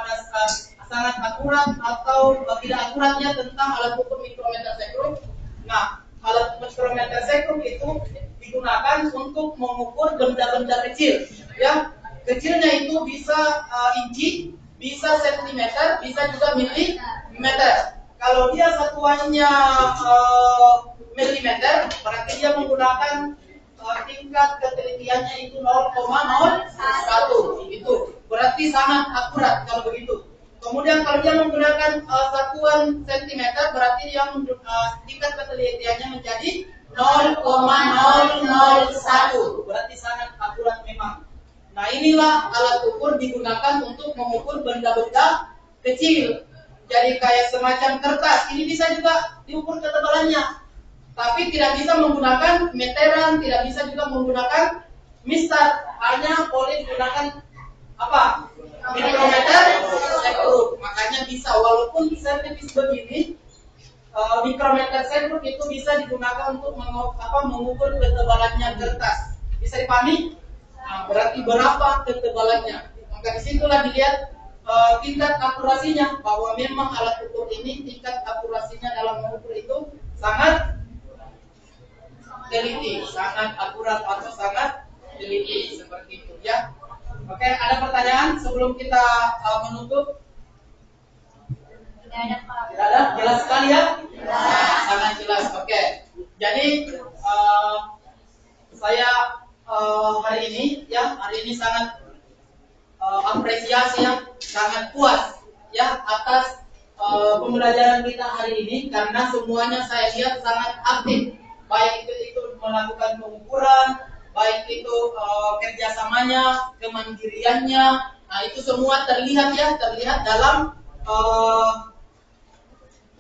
sangat akurat atau tidak akuratnya tentang alat ukur mikrometer sekrup. Nah, alat mikrometer sekrup itu digunakan untuk mengukur benda-benda kecil, ya. Kecilnya itu bisa inci, bisa sentimeter, bisa juga milimeter. Kalau dia satuannya milimeter, berarti dia menggunakan tingkat ketelitiannya itu 0,01. Itu berarti sangat akurat kalau begitu. Kemudian kalau dia menggunakan satuan sentimeter, berarti dia tingkat ketelitiannya menjadi 0,001. Berarti sangat akurat memang. Nah, inilah alat ukur digunakan untuk mengukur benda-benda kecil. Jadi kayak semacam kertas. Ini bisa juga diukur ketebalannya. Tapi tidak bisa menggunakan meteran, tidak bisa juga menggunakan mistar. Hanya boleh digunakan apa? Mikrometer sekrup. Makanya bisa, walaupun servis begini, mikrometer sekrup itu bisa digunakan untuk mengukur ketebalannya kertas. Bisa dipahami? Nah, berarti berapa ketebalannya? Maka disitulah dilihat tingkat akurasinya, bahwa memang alat ukur ini tingkat akurasinya dalam mengukur itu sangat teliti, sangat akurat atau sangat teliti seperti itu ya. Oke, ada pertanyaan sebelum kita menutup? Tidak ada, Pak. Tidak ada? Jelas sekali ya? Sangat jelas. Oke. Jadi saya hari ini sangat apresiasi ya, sangat puas ya atas pembelajaran kita hari ini, karena semuanya saya lihat sangat aktif, baik itu melakukan pengukuran, baik itu kerjasamanya, kemandiriannya. Nah, itu semua terlihat dalam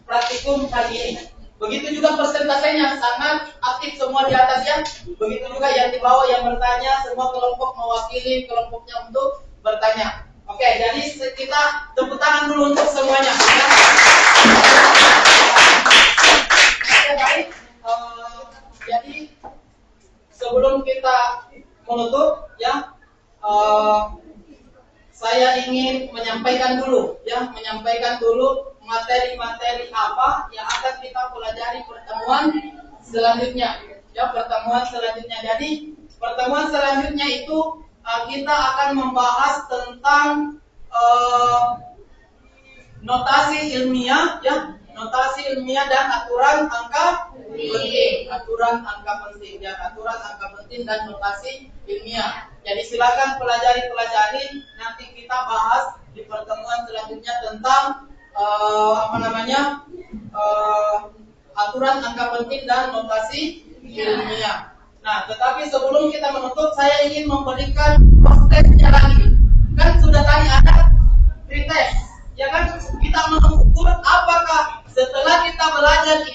praktikum kali ini. Begitu juga persentasenya sangat aktif semua di atas ya. Begitu juga yang di bawah yang bertanya, semua kelompok mewakili kelompoknya untuk bertanya. Oke, jadi kita tepuk tangan dulu untuk semuanya. Oke, baik. Jadi sebelum kita menutup ya, saya ingin menyampaikan dulu materi-materi apa yang akan kita pelajari pertemuan selanjutnya. Ya, pertemuan selanjutnya. Jadi, pertemuan selanjutnya itu kita akan membahas tentang notasi ilmiah ya, notasi ilmiah dan aturan angka penting. Aturan angka penting dan notasi ilmiah. Jadi silakan pelajari, nanti kita bahas di pertemuan selanjutnya tentang aturan angka penting dan notasi ilmiah. Nah, tetapi sebelum kita menutup, saya ingin memberikan prosesnya lagi. Kan sudah tadi ada pretest, ya kan? Kita mengukur apakah setelah kita belajar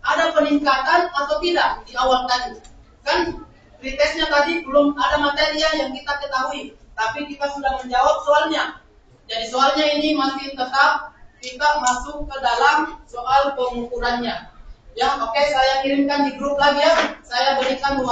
ada peningkatan atau tidak di awal tadi. Kan pretestnya tadi belum ada materi yang kita ketahui, tapi kita sudah menjawab soalnya. Jadi soalnya ini masih tetap kita masuk ke dalam soal pengukurannya. Ya, oke, saya kirimkan di grup lagi ya. Saya berikan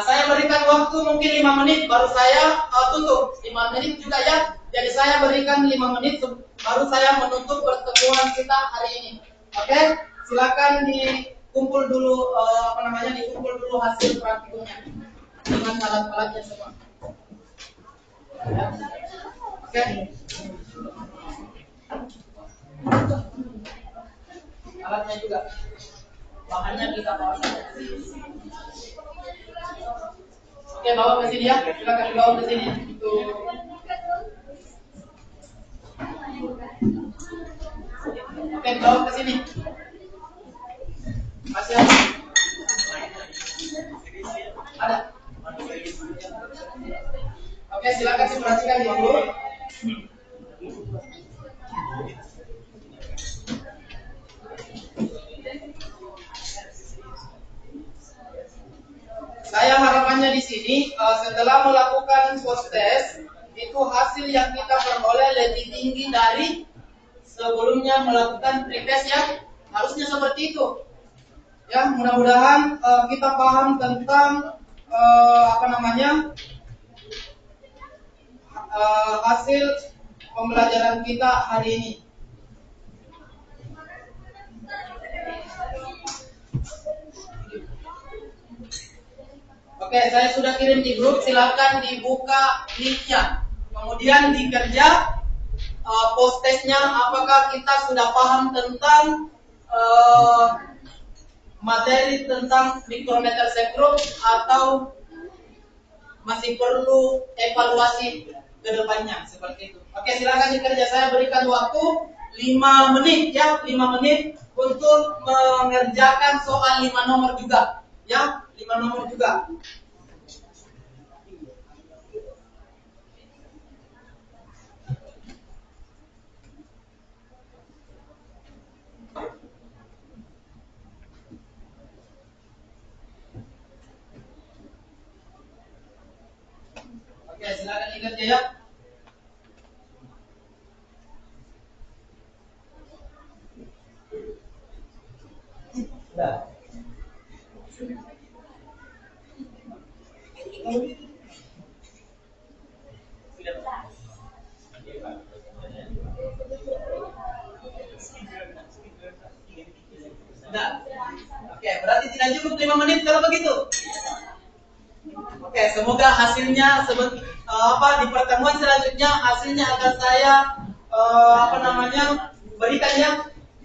saya berikan waktu mungkin 5 menit baru saya tutup. 5 menit juga ya. Jadi saya berikan 5 menit baru saya menutup pertemuan kita hari ini. Oke, silakan dikumpul dulu dikumpul dulu hasil praktikumnya dengan alat-alatnya semua. Oke. Alatnya juga. Bahannya kita bawa saja. Oke, bawa ke sini ya. Silakan dibawa ke sini. Oke, bawa ke sini. Masih ada? Oke, silakan diperhatikan dulu. Saya harapannya di sini setelah melakukan post test itu hasil yang kita peroleh lebih tinggi dari sebelumnya melakukan pretest ya, harusnya seperti itu. Ya, mudah-mudahan kita paham tentang hasil pembelajaran kita hari ini. Oke, saya sudah kirim di grup, silakan dibuka linknya. Kemudian dikerja post testnya, apakah kita sudah paham tentang materi tentang mikrometer sekrum atau masih perlu evaluasi ke depannya seperti itu. Oke, silakan dikerja. Saya berikan waktu 5 menit ya, 5 menit untuk mengerjakan soal 5 nomor juga. Ya, 5 nomor juga. Oke, silakan dikerja ya. Sudah. Sudah. Oke, berarti tidak cukup 5 menit kalau begitu. Oke, semoga hasilnya di pertemuan selanjutnya hasilnya akan saya berikan ya.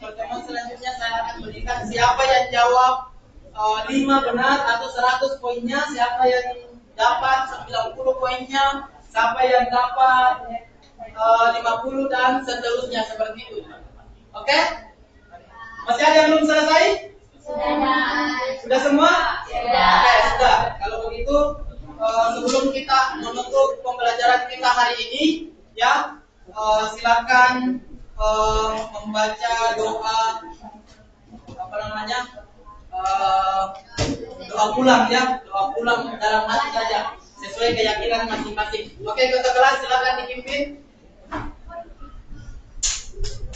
Pertemuan selanjutnya saya akan berikan siapa yang jawab 5 benar atau 100 poinnya, siapa yang dapat 90 poinnya, siapa yang dapat 50 dan seterusnya seperti itu. Oke? Masih ada yang belum selesai? Sudah semua? Oke, sudah. Kalau begitu sebelum kita menutup pembelajaran kita hari ini, ya silakan membaca doa doa pulang ya, doa pulang dalam hati saja sesuai keyakinan masing-masing. Oke, ketua kelas silakan dipimpin.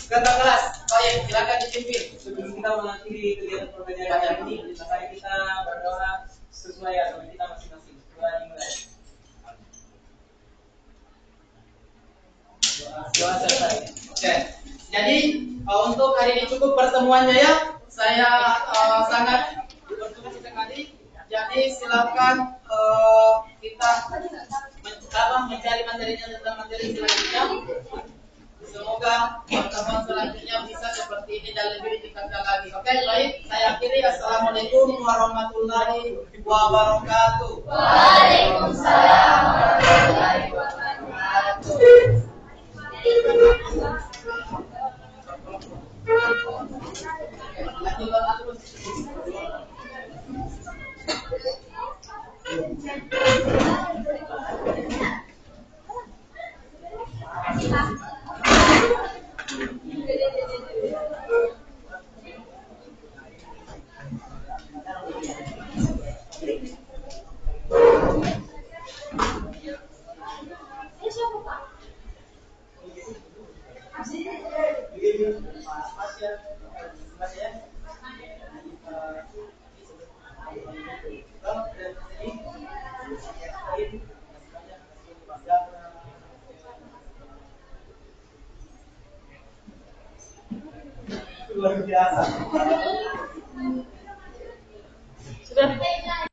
Ketua kelas, baik, silakan dipimpin. Sebelum kita mengakhiri kegiatan pembelajaran ini, mari kita berdoa sesuai agama kita masing-masing. Dimulai. Doa selesai. Oke. Jadi untuk hari ini cukup pertemuannya ya. Saya sangat berterima sekali. Jadi silakan kita mencari materinya tentang materi selanjutnya. Semoga pertemuan selanjutnya bisa seperti ini dan lebih ditingkatkan lagi. Oke, baik. Saya akhiri. Assalamualaikum warahmatullahi wabarakatuh. Waalaikumsalam warahmatullahi wabarakatuh. Pak Fasya, ya. Luar biasa.